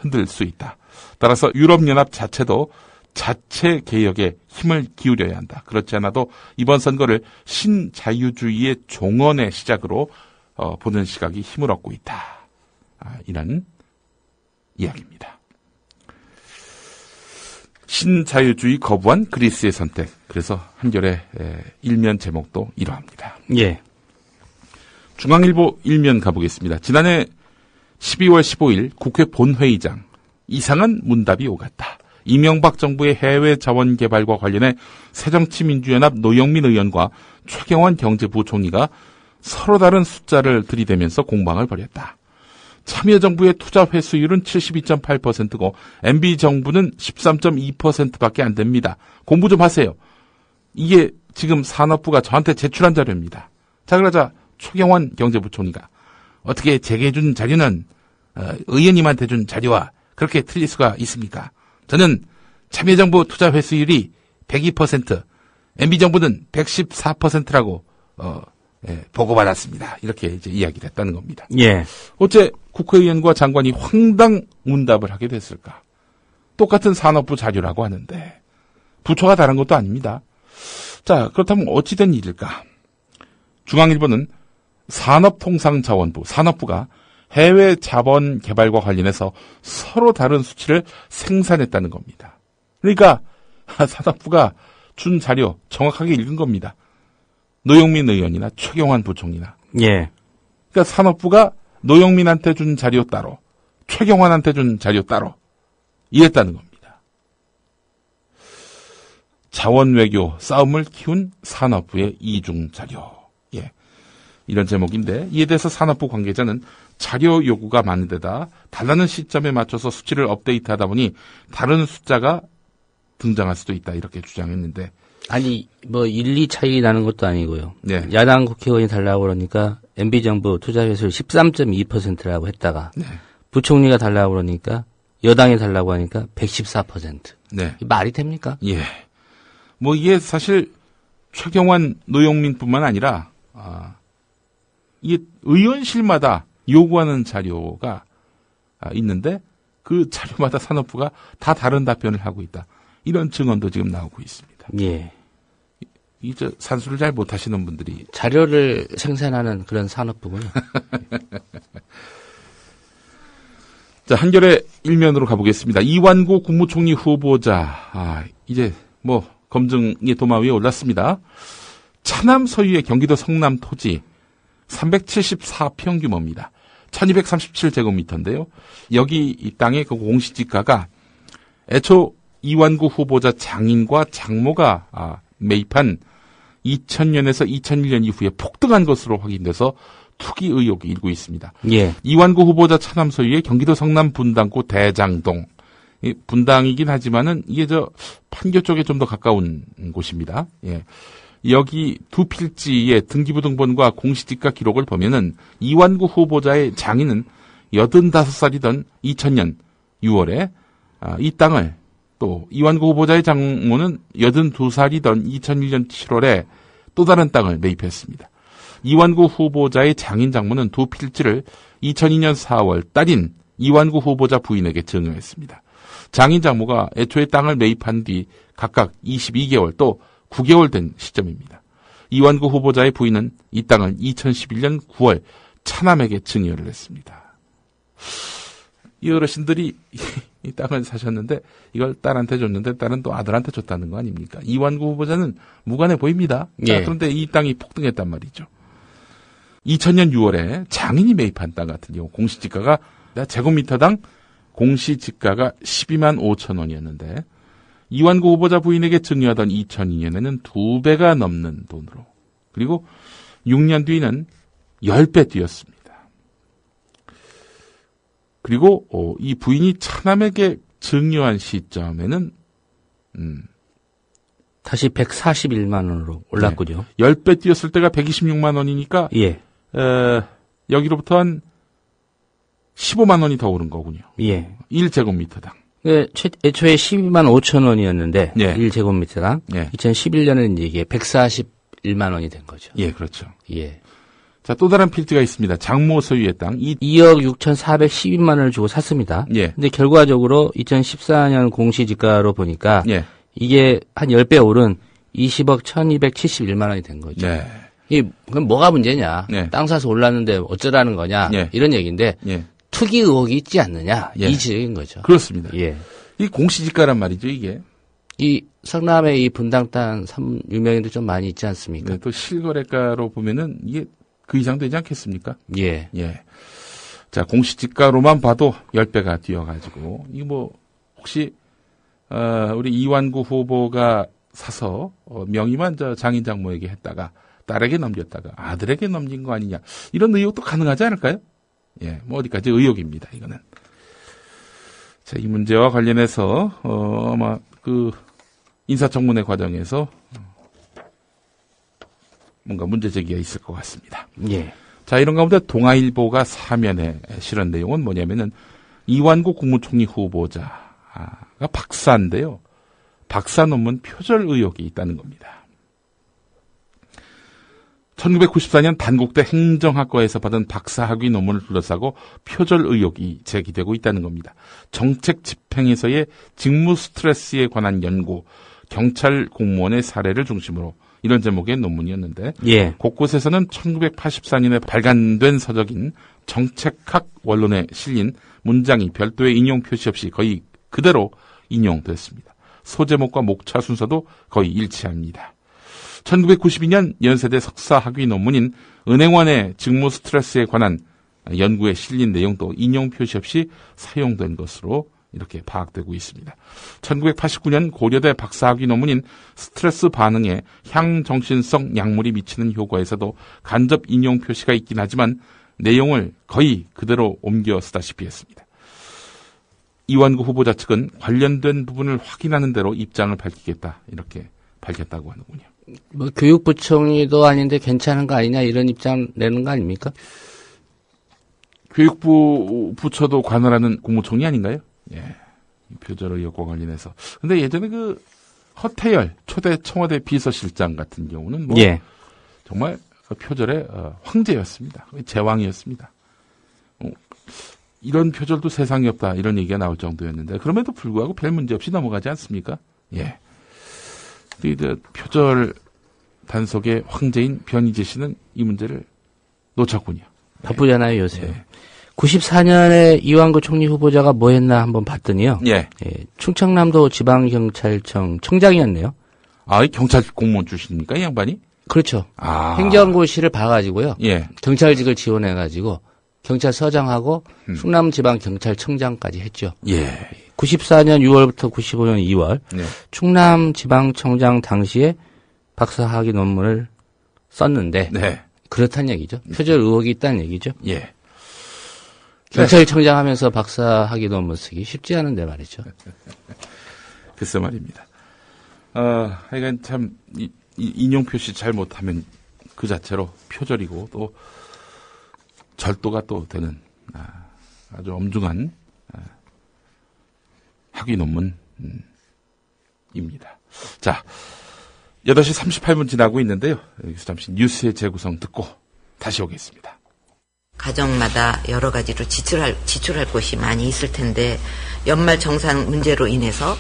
흔들 수 있다. 따라서 유럽연합 자체도 자체 개혁에 힘을 기울여야 한다. 그렇지 않아도 이번 선거를 신자유주의의 종언의 시작으로 보는 시각이 힘을 얻고 있다. 이런 이야기입니다. 신자유주의 거부한 그리스의 선택. 그래서 한겨레 일면 제목도 이러합니다. 예. 중앙일보 일면 가보겠습니다. 지난해 12월 15일 국회 본회의장 이상한 문답이 오갔다. 이명박 정부의 해외 자원 개발과 관련해 새정치민주연합 노영민 의원과 최경환 경제부총리가 서로 다른 숫자를 들이대면서 공방을 벌였다. 참여정부의 투자 회수율은 72.8%고 MB정부는 13.2%밖에 안 됩니다. 공부 좀 하세요. 이게 지금 산업부가 저한테 제출한 자료입니다. 자, 그러자 최경환 경제부총리가 어떻게 제게 준 자료는 의원님한테 준 자료와 그렇게 틀릴 수가 있습니까? 저는 참여정부 투자 회수율이 102%, MB정부는 114%라고 보고받았습니다. 이렇게 이제 이야기를 했다는 겁니다. 예. 어째 국회의원과 장관이 황당 문답을 하게 됐을까? 똑같은 산업부 자료라고 하는데 부처가 다른 것도 아닙니다. 자, 그렇다면 어찌 된 일일까? 중앙일보는 산업통상자원부, 산업부가 해외 자본 개발과 관련해서 서로 다른 수치를 생산했다는 겁니다. 그러니까 산업부가 준 자료 정확하게 읽은 겁니다. 노영민 의원이나 최경환 부총리나. 예. 그러니까 산업부가 노영민한테 준 자료 따로, 최경환한테 준 자료 따로 이랬다는 겁니다. 자원외교 싸움을 키운 산업부의 이중 자료. 예. 이런 제목인데 이에 대해서 산업부 관계자는 자료 요구가 많은 데다 달라는 시점에 맞춰서 수치를 업데이트하다 보니 다른 숫자가 등장할 수도 있다 이렇게 주장했는데 아니 뭐 1, 2 차이 나는 것도 아니고요. 네. 야당 국회의원이 달라고 그러니까 MB정부 투자회수율 13.2%라고 했다가 네. 부총리가 달라고 그러니까 여당이 달라고 하니까 114%. 네. 말이 됩니까? 예. 뭐 이게 사실 최경환 노영민뿐만 아니라 이게 의원실마다 요구하는 자료가 있는데 그 자료마다 산업부가 다 다른 답변을 하고 있다. 이런 증언도 지금 나오고 있습니다. 예. 이제 산수를 잘 못하시는 분들이 자료를 생산하는 그런 산업부군요. 자, 한겨레 일면으로 가보겠습니다. 이완구 국무총리 후보자 이제 뭐 검증의 도마 위에 올랐습니다. 차남 소유의 경기도 성남 토지 374평 규모입니다. 1237제곱미터인데요. 여기 이 땅의 그 공시지가가 애초 이완구 후보자 장인과 장모가 매입한 2000년에서 2001년 이후에 폭등한 것으로 확인돼서 투기 의혹이 일고 있습니다. 예. 이완구 후보자 차남 소유의 경기도 성남 분당구 대장동. 분당이긴 하지만은 이게 판교 쪽에 좀 더 가까운 곳입니다. 예. 여기 두 필지의 등기부등본과 공시지가 기록을 보면은 이완구 후보자의 장인은 85살이던 2000년 6월에 이 땅을 또 이완구 후보자의 장모는 82살이던 2001년 7월에 또 다른 땅을 매입했습니다. 이완구 후보자의 장인 장모는 두 필지를 2002년 4월 딸인 이완구 후보자 부인에게 증여했습니다. 장인 장모가 애초에 땅을 매입한 뒤 각각 22개월 또 9개월 된 시점입니다. 이완구 후보자의 부인은 이 땅을 2011년 9월 차남에게 증여를 했습니다. 이 어르신들이 이 땅을 사셨는데 이걸 딸한테 줬는데 딸은 또 아들한테 줬다는 거 아닙니까? 이완구 후보자는 무관해 보입니다. 예. 자, 그런데 이 땅이 폭등했단 말이죠. 2000년 6월에 장인이 매입한 땅 같은 경우 공시지가가 제곱미터당 공시지가가 12만 5천 원이었는데 이완구 후보자 부인에게 증여하던 2002년에는 2배가 넘는 돈으로 그리고 6년 뒤는 10배 뛰었습니다. 그리고 이 부인이 차남에게 증여한 시점에는 다시 141만 원으로 올랐군요. 네. 10배 뛰었을 때가 126만 원이니까 예. 여기로부터 한 15만 원이 더 오른 거군요. 예. 1제곱미터당. 애초에 12만 5천 원이었는데 예. 1제곱미터당 예. 2011년에는 이게 141만 원이 된 거죠. 예, 그렇죠. 예. 자, 또 다른 필지가 있습니다. 장모 소유의 땅. 2억 6,412만 원을 주고 샀습니다. 예. 근데 결과적으로 2014년 공시지가로 보니까 예. 이게 한 10배 오른 20억 1,271만 원이 된 거죠. 네. 그럼 뭐가 문제냐? 네. 땅 사서 올랐는데 어쩌라는 거냐? 예. 이런 얘기인데 예. 투기 의혹이 있지 않느냐? 예. 이 지적인 거죠. 그렇습니다. 예. 이 공시지가란 말이죠, 이게. 이 성남의 이 분당 땅 유명인도 좀 많이 있지 않습니까? 네, 또 실거래가로 보면은 이게 그 이상 되지 않겠습니까? 예. 예. 자, 공시지가로만 봐도 10배가 뛰어가지고, 이거 뭐, 혹시, 우리 이완구 후보가 사서, 명의만 장인 장모에게 했다가, 딸에게 넘겼다가, 아들에게 넘긴 거 아니냐. 이런 의혹도 가능하지 않을까요? 예, 뭐 어디까지 의혹입니다, 이거는. 자, 이 문제와 관련해서, 아마 인사청문회 과정에서, 뭔가 문제 제기가 있을 것 같습니다. 예. 자, 이런 가운데 동아일보가 사면에 실은 내용은 뭐냐면은 이완구 국무총리 후보자가 박사인데요. 박사 논문 표절 의혹이 있다는 겁니다. 1994년 단국대 행정학과에서 받은 박사학위 논문을 둘러싸고 표절 의혹이 제기되고 있다는 겁니다. 정책 집행에서의 직무 스트레스에 관한 연구, 경찰 공무원의 사례를 중심으로 이런 제목의 논문이었는데 예. 곳곳에서는 1984년에 발간된 서적인 정책학 원론에 실린 문장이 별도의 인용 표시 없이 거의 그대로 인용됐습니다. 소제목과 목차 순서도 거의 일치합니다. 1992년 연세대 석사학위 논문인 은행원의 직무 스트레스에 관한 연구에 실린 내용도 인용 표시 없이 사용된 것으로 이렇게 파악되고 있습니다. 1989년 고려대 박사학위 논문인 스트레스 반응에 향정신성 약물이 미치는 효과에서도 간접 인용 표시가 있긴 하지만 내용을 거의 그대로 옮겨 쓰다시피 했습니다. 이완구 후보자 측은 관련된 부분을 확인하는 대로 입장을 밝히겠다 이렇게 밝혔다고 하는군요. 뭐 교육부총리도 아닌데 괜찮은 거 아니냐 이런 입장 내는 거 아닙니까? 교육부 부처도 관할하는 국무총리 아닌가요? 예. 표절 의혹과 관련해서. 근데 예전에 허태열 초대 청와대 비서실장 같은 경우는 뭐 예. 정말 표절의 황제였습니다. 제왕이었습니다. 이런 표절도 세상에 없다 이런 얘기가 나올 정도였는데 그럼에도 불구하고 별 문제 없이 넘어가지 않습니까? 예. 이제 표절 단속의 황제인 변희재 씨는 이 문제를 놓쳤군요. 바쁘잖아요 요새. 예. 94년에 이완구 총리 후보자가 뭐 했나 한번 봤더니요. 예. 충청남도 지방경찰청 청장이었네요. 아, 이 경찰 공무원 출신입니까, 이 양반이? 그렇죠. 아. 행정고시를 봐가지고요. 예. 경찰직을 지원해가지고 경찰서장하고 충남지방경찰청장까지 했죠. 예. 94년 6월부터 95년 2월 예. 충남지방청장 당시에 박사학위 논문을 썼는데 네. 그렇다는 얘기죠. 표절 의혹이 있다는 얘기죠. 예. 경찰청장 하면서 박사학위 논문 쓰기 쉽지 않은데 말이죠. 글쎄 말입니다. 하여간 참, 인용 표시 잘못하면 그 자체로 표절이고 또 절도가 또 되는 아주 엄중한 학위 논문입니다. 자, 8시 38분 지나고 있는데요. 여기서 잠시 뉴스의 재구성 듣고 다시 오겠습니다. 가정마다 여러 가지로 지출할 곳이 많이 있을 텐데 연말 정산 문제로 인해서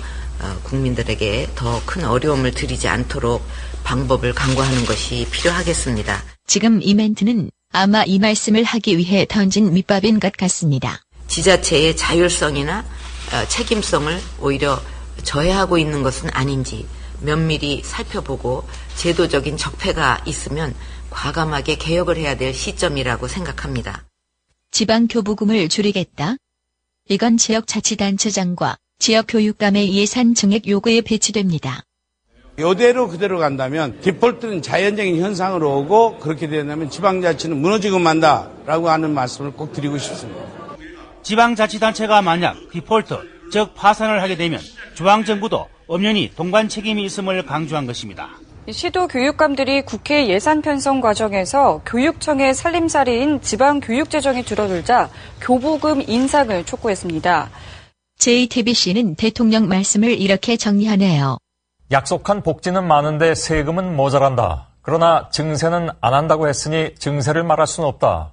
국민들에게 더 큰 어려움을 드리지 않도록 방법을 강구하는 것이 필요하겠습니다. 지금 이 멘트는 아마 이 말씀을 하기 위해 던진 밑밥인 것 같습니다. 지자체의 자율성이나 책임성을 오히려 저해하고 있는 것은 아닌지 면밀히 살펴보고 제도적인 적폐가 있으면 과감하게 개혁을 해야 될 시점이라고 생각합니다. 지방교부금을 줄이겠다? 이건 지역자치단체장과 지역교육감의 예산 증액 요구에 배치됩니다. 이대로 그대로 간다면 디폴트는 자연적인 현상으로 오고 그렇게 된다면 지방자치는 무너지고 만다라고 하는 말씀을 꼭 드리고 싶습니다. 지방자치단체가 만약 디폴트, 즉 파산을 하게 되면 중앙정부도 엄연히 동반 책임이 있음을 강조한 것입니다. 시도 교육감들이 국회 예산 편성 과정에서 교육청의 살림살이인 지방교육재정이 줄어들자 교부금 인상을 촉구했습니다. JTBC는 대통령 말씀을 이렇게 정리하네요. 약속한 복지는 많은데 세금은 모자란다. 그러나 증세는 안 한다고 했으니 증세를 말할 수는 없다.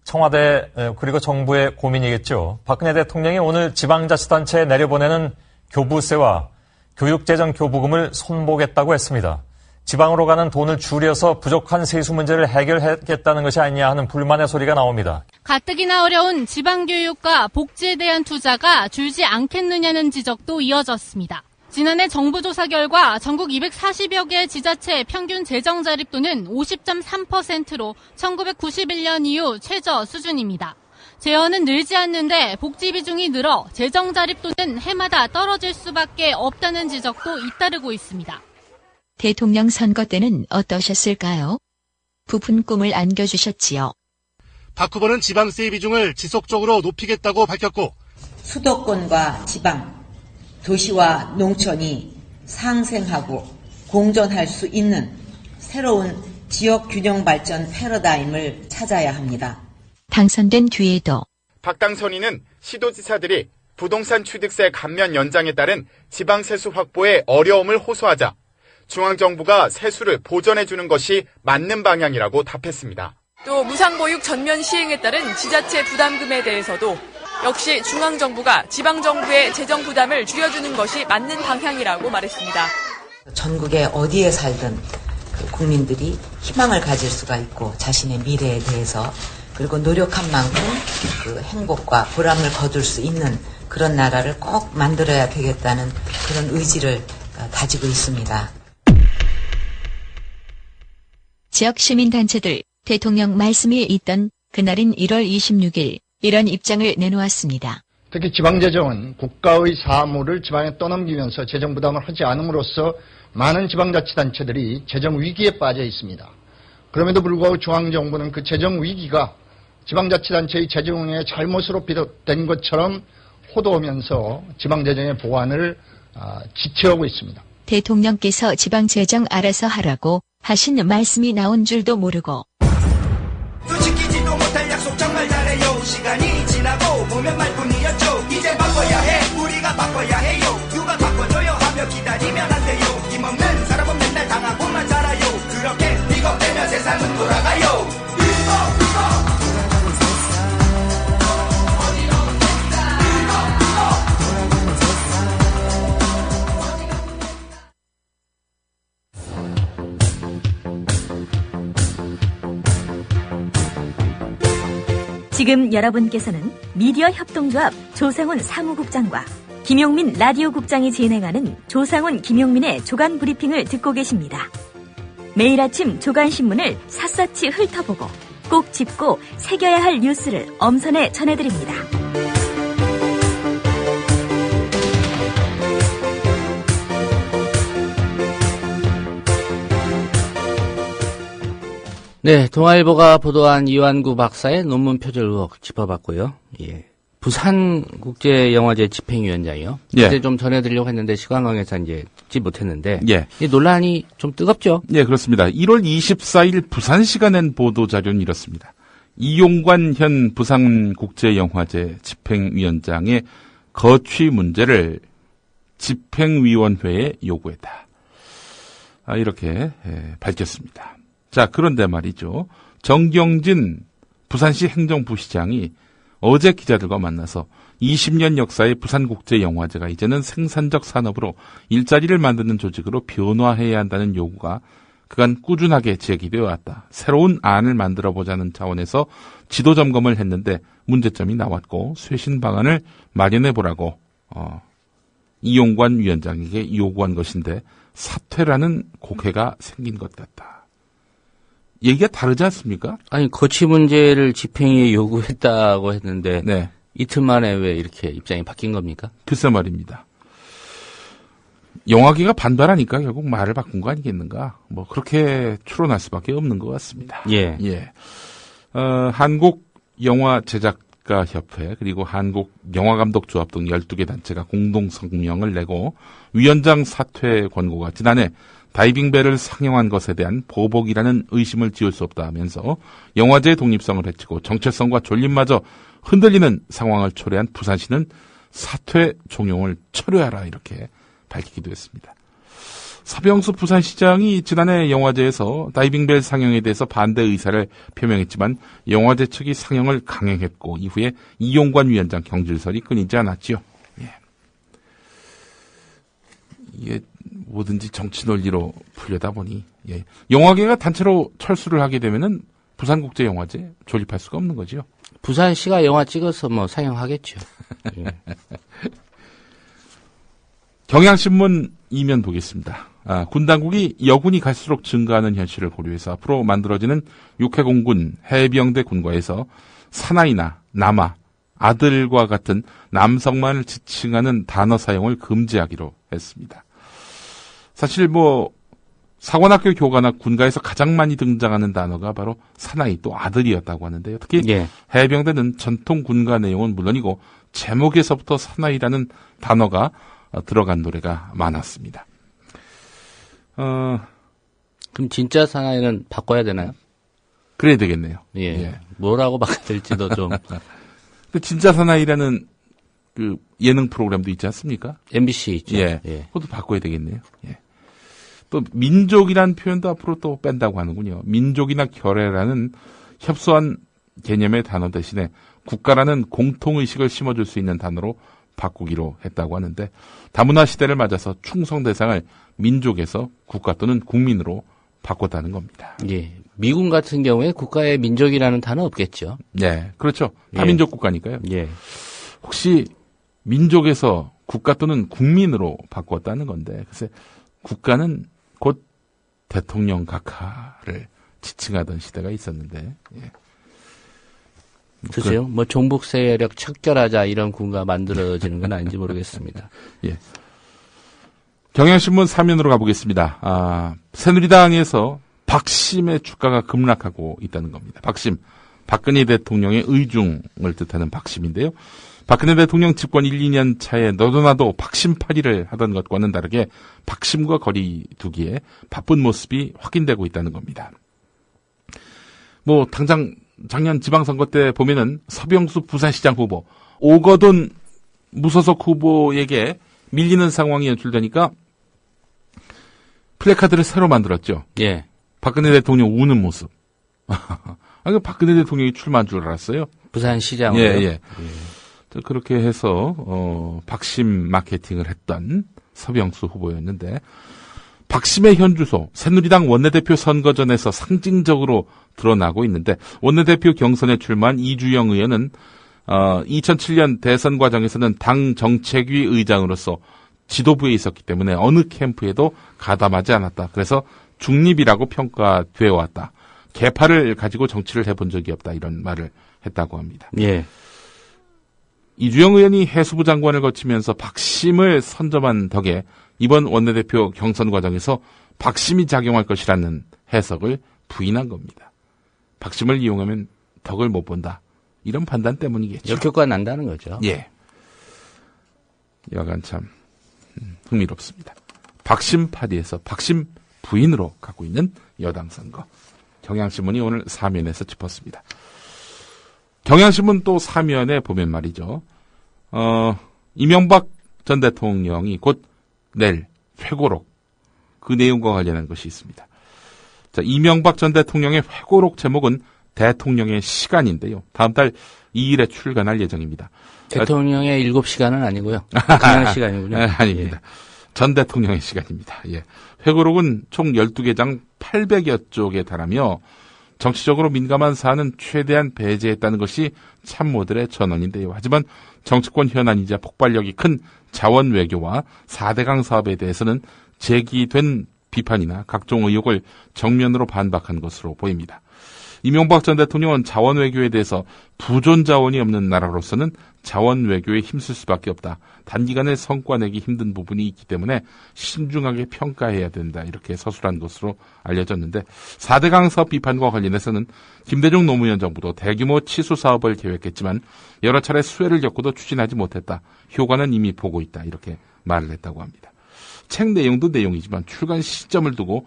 청와대 그리고 정부의 고민이겠죠. 박근혜 대통령이 오늘 지방자치단체에 내려보내는 교부세와 교육재정 교부금을 손보겠다고 했습니다. 지방으로 가는 돈을 줄여서 부족한 세수 문제를 해결하겠다는 것이 아니냐 하는 불만의 소리가 나옵니다. 가뜩이나 어려운 지방교육과 복지에 대한 투자가 줄지 않겠느냐는 지적도 이어졌습니다. 지난해 정부 조사 결과 전국 240여 개 지자체 평균 재정 자립도는 50.3%로 1991년 이후 최저 수준입니다. 재원은 늘지 않는데 복지 비중이 늘어 재정 자립도는 해마다 떨어질 수밖에 없다는 지적도 잇따르고 있습니다. 대통령 선거 때는 어떠셨을까요? 부푼 꿈을 안겨주셨지요. 박 후보는 지방세 비중을 지속적으로 높이겠다고 밝혔고 수도권과 지방, 도시와 농촌이 상생하고 공존할 수 있는 새로운 지역 균형 발전 패러다임을 찾아야 합니다. 당선된 뒤에도 박 당선인은 시도지사들이 부동산 취득세 감면 연장에 따른 지방세수 확보에 어려움을 호소하자 중앙정부가 세수를 보전해주는 것이 맞는 방향이라고 답했습니다. 또 무상보육 전면 시행에 따른 지자체 부담금에 대해서도 역시 중앙정부가 지방정부의 재정 부담을 줄여주는 것이 맞는 방향이라고 말했습니다. 전국에 어디에 살든 국민들이 희망을 가질 수가 있고 자신의 미래에 대해서 그리고 노력한 만큼 그 행복과 보람을 거둘 수 있는 그런 나라를 꼭 만들어야 되겠다는 그런 의지를 가지고 있습니다. 지역 시민단체들 대통령 말씀이 있던 그날인 1월 26일 이런 입장을 내놓았습니다. 특히 지방재정은 국가의 사무를 지방에 떠넘기면서 재정 부담을 하지 않음으로써 많은 지방자치단체들이 재정 위기에 빠져 있습니다. 그럼에도 불구하고 중앙정부는 그 재정 위기가 지방자치단체의 재정의 잘못으로 비롯된 것처럼 호도하면서 지방재정의 보완을 지체하고 있습니다. 대통령께서 지방재정 알아서 하라고 하신 말씀이 나온 줄도 모르고 또 지키지도 못할 약속 정말 잘해요. 시간이 지나고 보면 말뿐이었죠. 이제 바꿔야 해. 우리가 바꿔야 해요. 누가 바꿔줘요 하며 기다리면 안 돼요. 힘없는 사람은 맨날 당하고만 살아요. 그렇게 비겁되면 세상은 돌아가요. 지금 여러분께서는 미디어 협동조합 조상훈 사무국장과 김용민 라디오국장이 진행하는 조상훈 김용민의 조간 브리핑을 듣고 계십니다. 매일 아침 조간신문을 샅샅이 훑어보고 꼭 짚고 새겨야 할 뉴스를 엄선해 전해드립니다. 네, 동아일보가 보도한 이완구 박사의 논문 표절 의혹 짚어봤고요. 예. 부산국제영화제 집행위원장이요. 그때 예. 좀 전해드리려고 했는데 시간 관계상 이제 듣지 못했는데. 예. 이 논란이 좀 뜨겁죠? 예, 그렇습니다. 1월 24일 부산시가 낸 보도자료는 이렇습니다. 이용관 현 부산국제영화제 집행위원장의 거취 문제를 집행위원회에 요구했다. 이렇게 밝혔습니다. 자, 그런데 말이죠. 정경진 부산시 행정부시장이 어제 기자들과 만나서 20년 역사의 부산국제영화제가 이제는 생산적 산업으로 일자리를 만드는 조직으로 변화해야 한다는 요구가 그간 꾸준하게 제기되어 왔다. 새로운 안을 만들어보자는 차원에서 지도 점검을 했는데 문제점이 나왔고 쇄신 방안을 마련해보라고 이용관 위원장에게 요구한 것인데 사퇴라는 곡해가 생긴 것 같다. 얘기가 다르지 않습니까? 아니, 거취 문제를 집행위에 요구했다고 했는데 네. 이틀 만에 왜 이렇게 입장이 바뀐 겁니까? 글쎄 말입니다. 영화계가 반발하니까 결국 말을 바꾼 거 아니겠는가? 뭐 그렇게 추론할 수밖에 없는 것 같습니다. 예. 예. 한국영화제작가협회 그리고 한국영화감독조합 등 12개 단체가 공동 성명을 내고 위원장 사퇴 권고가 지난해 다이빙배를 상영한 것에 대한 보복이라는 의심을 지울 수 없다 하면서 영화제의 독립성을 해치고 정체성과 존립마저 흔들리는 상황을 초래한 부산시는 사퇴 종용을 철회하라 이렇게 밝히기도 했습니다. 서병수 부산시장이 지난해 영화제에서 다이빙벨 상영에 대해서 반대 의사를 표명했지만 영화제 측이 상영을 강행했고 이후에 이용관 위원장 경질설이 끊이지 않았지요. 예. 이게 뭐든지 정치 논리로 풀려다 보니 예. 영화계가 단체로 철수를 하게 되면은 부산국제영화제 조립할 수가 없는 거죠. 부산시가 영화 찍어서 뭐 상영하겠죠. 예. 경향신문 이면 보겠습니다. 군 당국이 여군이 갈수록 증가하는 현실을 고려해서 앞으로 만들어지는 육해공군 해병대 군과에서 사나이나 남아, 아들과 같은 남성만을 지칭하는 단어 사용을 금지하기로 했습니다. 사실 사관학교 교과나 군가에서 가장 많이 등장하는 단어가 바로 사나이 또 아들이었다고 하는데요. 특히 해병대는 전통 군가 내용은 물론이고 제목에서부터 사나이라는 단어가 들어간 노래가 많았습니다. 그럼 진짜 사나이는 바꿔야 되나요? 그래야 되겠네요. 예. 뭐라고 바꿔야 될지도 좀. 근데 진짜 사나이라는 그 예능 프로그램도 있지 않습니까? MBC 있죠. 예. 그것도 바꿔야 되겠네요. 예. 또 민족이라는 표현도 앞으로 또 뺀다고 하는군요. 민족이나 결애라는 협소한 개념의 단어 대신에 국가라는 공통의식을 심어줄 수 있는 단어로 바꾸기로 했다고 하는데 다문화 시대를 맞아서 충성 대상을 민족에서 국가 또는 국민으로 바꿨다는 겁니다. 예. 미군 같은 경우에 국가의 민족이라는 단어 없겠죠. 네, 그렇죠. 다민족 국가니까요. 예. 혹시 민족에서 국가 또는 국민으로 바꿨다는 건데 글쎄 국가는 곧 대통령 각하를 지칭하던 시대가 있었는데 예. 글쎄요. 종북 세력 척결하자 이런 군가 만들어지는 건 아닌지 모르겠습니다. 예. 경향신문 사면으로 가보겠습니다. 새누리당에서 박심의 주가가 급락하고 있다는 겁니다. 박심, 박근혜 대통령의 의중을 뜻하는 박심인데요. 박근혜 대통령 집권 1, 2년 차에 너도나도 박심팔이를 하던 것과는 다르게 박심과 거리 두기에 바쁜 모습이 확인되고 있다는 겁니다. 당장 작년 지방선거 때 보면은 서병수 부산시장 후보, 오거돈 무소속 후보에게 밀리는 상황이 연출되니까 플래카드를 새로 만들었죠. 예. 박근혜 대통령 우는 모습. 박근혜 대통령이 출마한 줄 알았어요. 부산시장으로. 예. 그렇게 해서 박심 마케팅을 했던 서병수 후보였는데 박심의 현주소 새누리당 원내대표 선거전에서 상징적으로 드러나고 있는데 원내대표 경선에 출마한 이주영 의원은 2007년 대선 과정에서는 당 정책위 의장으로서 지도부에 있었기 때문에 어느 캠프에도 가담하지 않았다. 그래서 중립이라고 평가되어 왔다. 계파를 가지고 정치를 해본 적이 없다. 이런 말을 했다고 합니다. 예. 이주영 의원이 해수부 장관을 거치면서 박심을 선점한 덕에 이번 원내대표 경선 과정에서 박심이 작용할 것이라는 해석을 부인한 겁니다. 박심을 이용하면 덕을 못 본다. 이런 판단 때문이겠죠. 역효과가 난다는 거죠. 예. 여간 참 흥미롭습니다. 박심 파디에서 박심 부인으로 가고 있는 여당 선거. 경향신문이 오늘 사면에서 짚었습니다. 경향신문 또 사면에 보면 말이죠. 이명박 전 대통령이 곧 낼 회고록 그 내용과 관련한 것이 있습니다. 자, 이명박 전 대통령의 회고록 제목은 대통령의 시간인데요. 다음 달 2일에 출간할 예정입니다. 대통령의 7시간은 아니고요. 그냥 시간이군요. 아닙니다. 예. 전 대통령의 시간입니다. 예. 회고록은 총 12개 장 800여 쪽에 달하며 정치적으로 민감한 사안은 최대한 배제했다는 것이 참모들의 전언인데요. 하지만 정치권 현안이자 폭발력이 큰 자원 외교와 4대강 사업에 대해서는 제기된 비판이나 각종 의혹을 정면으로 반박한 것으로 보입니다. 이명박 전 대통령은 자원 외교에 대해서 부존 자원이 없는 나라로서는 자원 외교에 힘쓸 수밖에 없다. 단기간에 성과 내기 힘든 부분이 있기 때문에 신중하게 평가해야 된다. 이렇게 서술한 것으로 알려졌는데 4대강 사업 비판과 관련해서는 김대중 노무현 정부도 대규모 치수 사업을 계획했지만 여러 차례 수혜를 겪고도 추진하지 못했다. 효과는 이미 보고 있다. 이렇게 말을 했다고 합니다. 책 내용도 내용이지만 출간 시점을 두고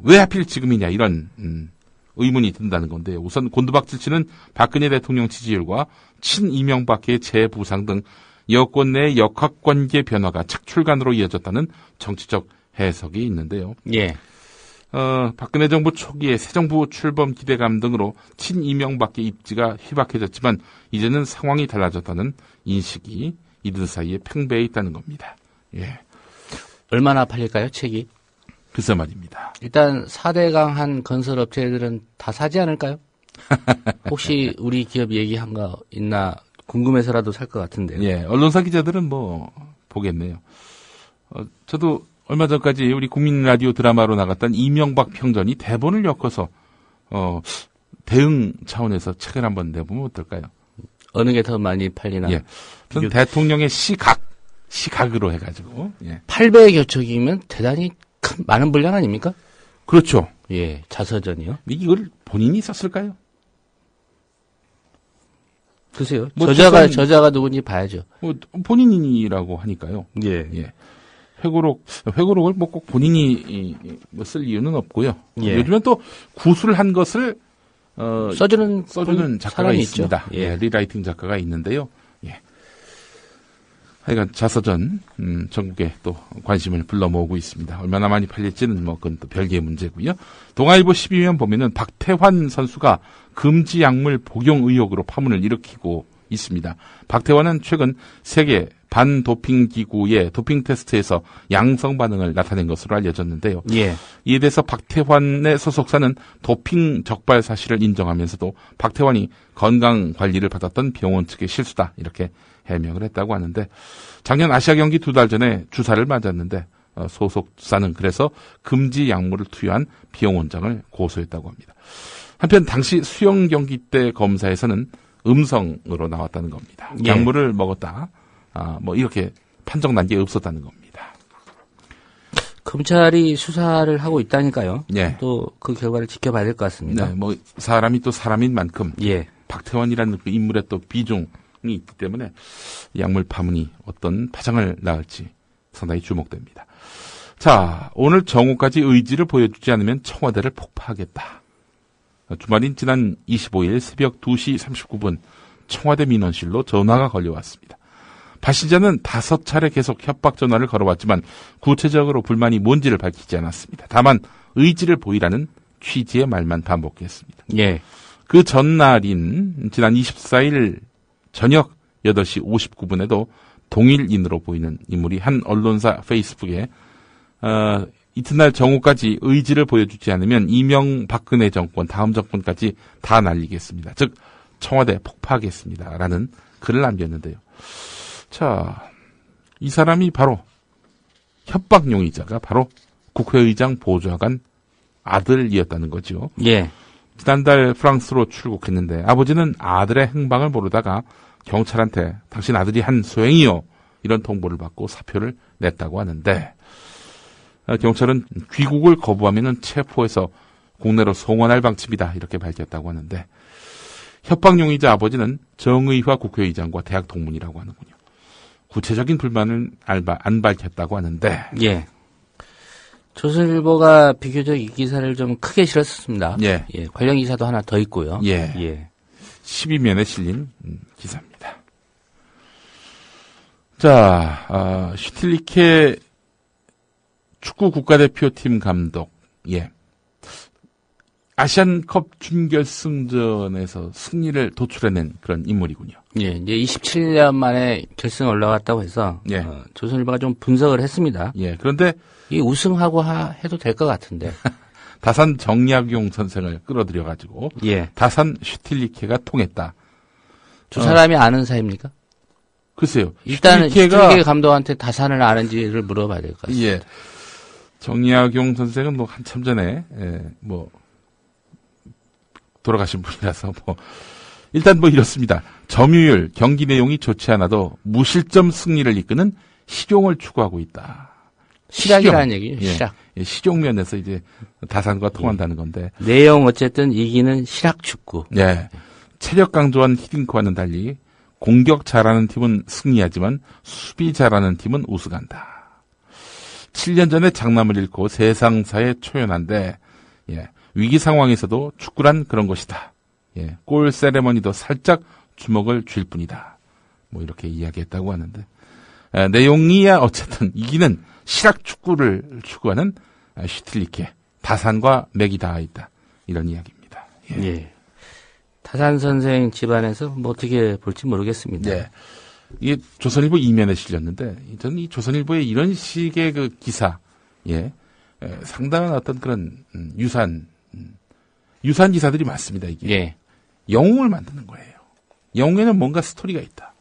왜 하필 지금이냐 이런 의문이 든다는 건데요. 우선 곤두박질 치는 박근혜 대통령 지지율과 친이명박의 재부상 등 여권 내 역학관계 변화가 착출간으로 이어졌다는 정치적 해석이 있는데요. 예. 박근혜 정부 초기에 새 정부 출범 기대감 등으로 친이명박의 입지가 희박해졌지만 이제는 상황이 달라졌다는 인식이 이들 사이에 팽배해 있다는 겁니다. 예. 얼마나 팔릴까요, 책이? 글쎄 말입니다. 일단 4대강 한 건설업체들은 다 사지 않을까요? 혹시 우리 기업 얘기한 거 있나 궁금해서라도 살 것 같은데요. 예, 언론사 기자들은 뭐 보겠네요. 저도 얼마 전까지 우리 국민 라디오 드라마로 나갔던 이명박 평전이 대본을 엮어서 대응 차원에서 책을 한번 내보면 어떨까요? 어느 게 더 많이 팔리나? 예, 전 대통령의 시각으로 해가지고 8배의 교척이면 대단히 많은 분량 아닙니까? 그렇죠. 예, 자서전이요. 이걸 본인이 썼을까요? 글쎄요. 저자가 누군지 봐야죠. 본인이라고 하니까요. 예. 회고록을 뭐 꼭 본인이 쓸 이유는 없고요. 예. 요즘엔 또 구술을 한 것을 써주는 작가가 있습니다. 예. 리라이팅 작가가 있는데요. 예. 하여간 자서전 전국에 또 관심을 불러 모으고 있습니다. 얼마나 많이 팔릴지는 뭐 그건 또 별개의 문제고요. 동아일보 12면 보면은 박태환 선수가 금지 약물 복용 의혹으로 파문을 일으키고 있습니다. 박태환은 최근 세계 반도핑 기구의 도핑 테스트에서 양성 반응을 나타낸 것으로 알려졌는데요. 예. 이에 대해서 박태환의 소속사는 도핑 적발 사실을 인정하면서도 박태환이 건강 관리를 받았던 병원 측의 실수다 이렇게 해명을 했다고 하는데 작년 아시아 경기 2달 전에 주사를 맞았는데 소속사는 그래서 금지 약물을 투여한 비용원장을 고소했다고 합니다. 한편 당시 수영 경기 때 검사에서는 음성으로 나왔다는 겁니다. 예. 약물을 먹었다. 뭐 이렇게 판정 난 게 없었다는 겁니다. 검찰이 수사를 하고 있다니까요. 예. 또 그 결과를 지켜봐야 될 것 같습니다. 네, 뭐 사람이 또 사람인 만큼 예. 박태환이라는 그 인물의 또 비중이 있기 때문에 약물 파문이 어떤 파장을 낳을지 상당히 주목됩니다. 자, 오늘 정오까지 의지를 보여주지 않으면 청와대를 폭파하겠다. 주말인 지난 25일 새벽 2시 39분 청와대 민원실로 전화가 걸려왔습니다. 박 시장은 5차례 계속 협박 전화를 걸어왔지만 구체적으로 불만이 뭔지를 밝히지 않았습니다. 다만 의지를 보이라는 취지의 말만 반복했습니다. 예. 그 전날인 지난 24일 저녁 8시 59분에도 동일인으로 보이는 인물이 한 언론사 페이스북에 이튿날 정오까지 의지를 보여주지 않으면 이명박근혜 정권 다음 정권까지 다 날리겠습니다. 즉 청와대 폭파하겠습니다. 라는 글을 남겼는데요. 자, 이 사람이 바로 협박 용의자가 바로 국회의장 보좌관 아들이었다는 거죠. 예. 지난달 프랑스로 출국했는데 아버지는 아들의 행방을 모르다가 경찰한테 당신 아들이 한 소행이요 이런 통보를 받고 사표를 냈다고 하는데 경찰은 귀국을 거부하면 체포해서 국내로 송환할 방침이다 이렇게 밝혔다고 하는데 협박 용의자 아버지는 정의화 국회의장과 대학 동문이라고 하는군요. 구체적인 불만을 안 밝혔다고 하는데 예. 조선일보가 비교적 이 기사를 좀 크게 실었습니다. 예. 예. 관련 기사도 하나 더 있고요. 예. 예. 12면에 실린 기사입니다. 자, 슈틸리케 축구 국가대표팀 감독, 예. 아시안컵 준결승전에서 승리를 도출해낸 그런 인물이군요. 예, 이제 27년 만에 결승 올라갔다고 해서 예. 조선일보가 좀 분석을 했습니다. 예, 그런데 이 우승하고 해도 될 것 같은데. 다산 정약용 선생을 끌어들여가지고 예. 다산 슈틸리케가 통했다. 두 사람이 아는 사이입니까? 글쎄요. 일단은 슈틸리케 감독한테 다산을 아는지를 물어봐야 될 것 같습니다. 예. 정약용 선생은 뭐 한참 전에 뭐 돌아가신 분이라서 뭐 일단 뭐 이렇습니다. 점유율, 경기 내용이 좋지 않아도 무실점 승리를 이끄는 실용을 추구하고 있다. 실학이라는 얘기죠. 예. 실학. 예, 실용 면에서 이제 다산과 통한다는 건데. 내용 어쨌든 이기는 실학 축구. 예. 체력 강조한 히딩크와는 달리 공격 잘하는 팀은 승리하지만 수비 잘하는 팀은 우승한다. 7년 전에 장남을 잃고 세상사에 초연한데 예. 위기 상황에서도 축구란 그런 것이다. 예. 골 세레머니도 살짝 주먹을 쥘 뿐이다. 뭐 이렇게 이야기했다고 하는데 내용이야 어쨌든 이기는 실학 축구를 추구하는 슈틸리케, 다산과 맥이 닿아 있다. 이런 이야기입니다. 예. 다산 선생 집안에서 뭐 어떻게 볼지 모르겠습니다. 네. 이게 조선일보 이면에 실렸는데, 저는 이 조선일보의 이런 식의 그 기사, 상당한 어떤 그런 유산 기사들이 많습니다. 이게 예. 영웅을 만드는 거예요. 영웅에는 뭔가 스토리가 있다.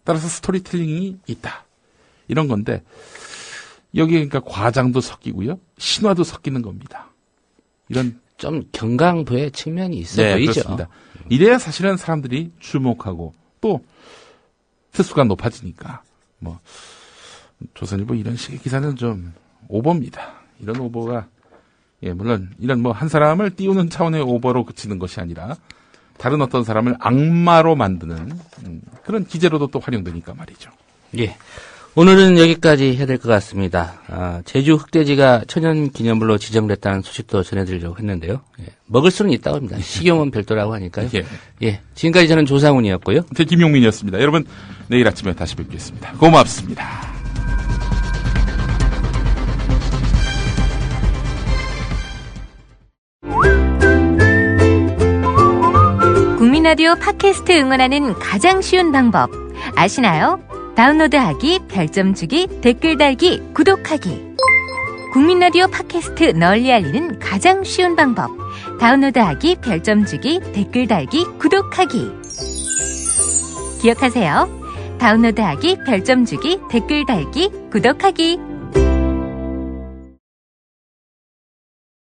따라서 스토리텔링이 있다. 이런 건데 여기에 그러니까 과장도 섞이고요, 신화도 섞이는 겁니다. 이런 좀 경강부의 측면이 있어 보이죠. 그렇습니다. 이래야 사실은 사람들이 주목하고 또 특수가 높아지니까 뭐 조선일보 이런 식의 기사는 좀 오버입니다. 이런 오버가 물론 이런 뭐 한 사람을 띄우는 차원의 오버로 그치는 것이 아니라 다른 어떤 사람을 악마로 만드는 그런 기재로도 또 활용되니까 말이죠. 예. 오늘은 여기까지 해야 될 것 같습니다. 제주 흑돼지가 천연기념물로 지정됐다는 소식도 전해드리려고 했는데요. 먹을 수는 있다고 합니다. 식용은 별도라고 하니까요. 예. 지금까지 저는 조상훈이었고요. 제 김용민이었습니다. 여러분, 내일 아침에 다시 뵙겠습니다. 고맙습니다. 국민라디오 팟캐스트 응원하는 가장 쉬운 방법 아시나요? 다운로드하기, 별점 주기, 댓글 달기, 구독하기. 국민라디오 팟캐스트 널리 알리는 가장 쉬운 방법. 다운로드하기, 별점 주기, 댓글 달기, 구독하기. 기억하세요. 다운로드하기, 별점 주기, 댓글 달기, 구독하기.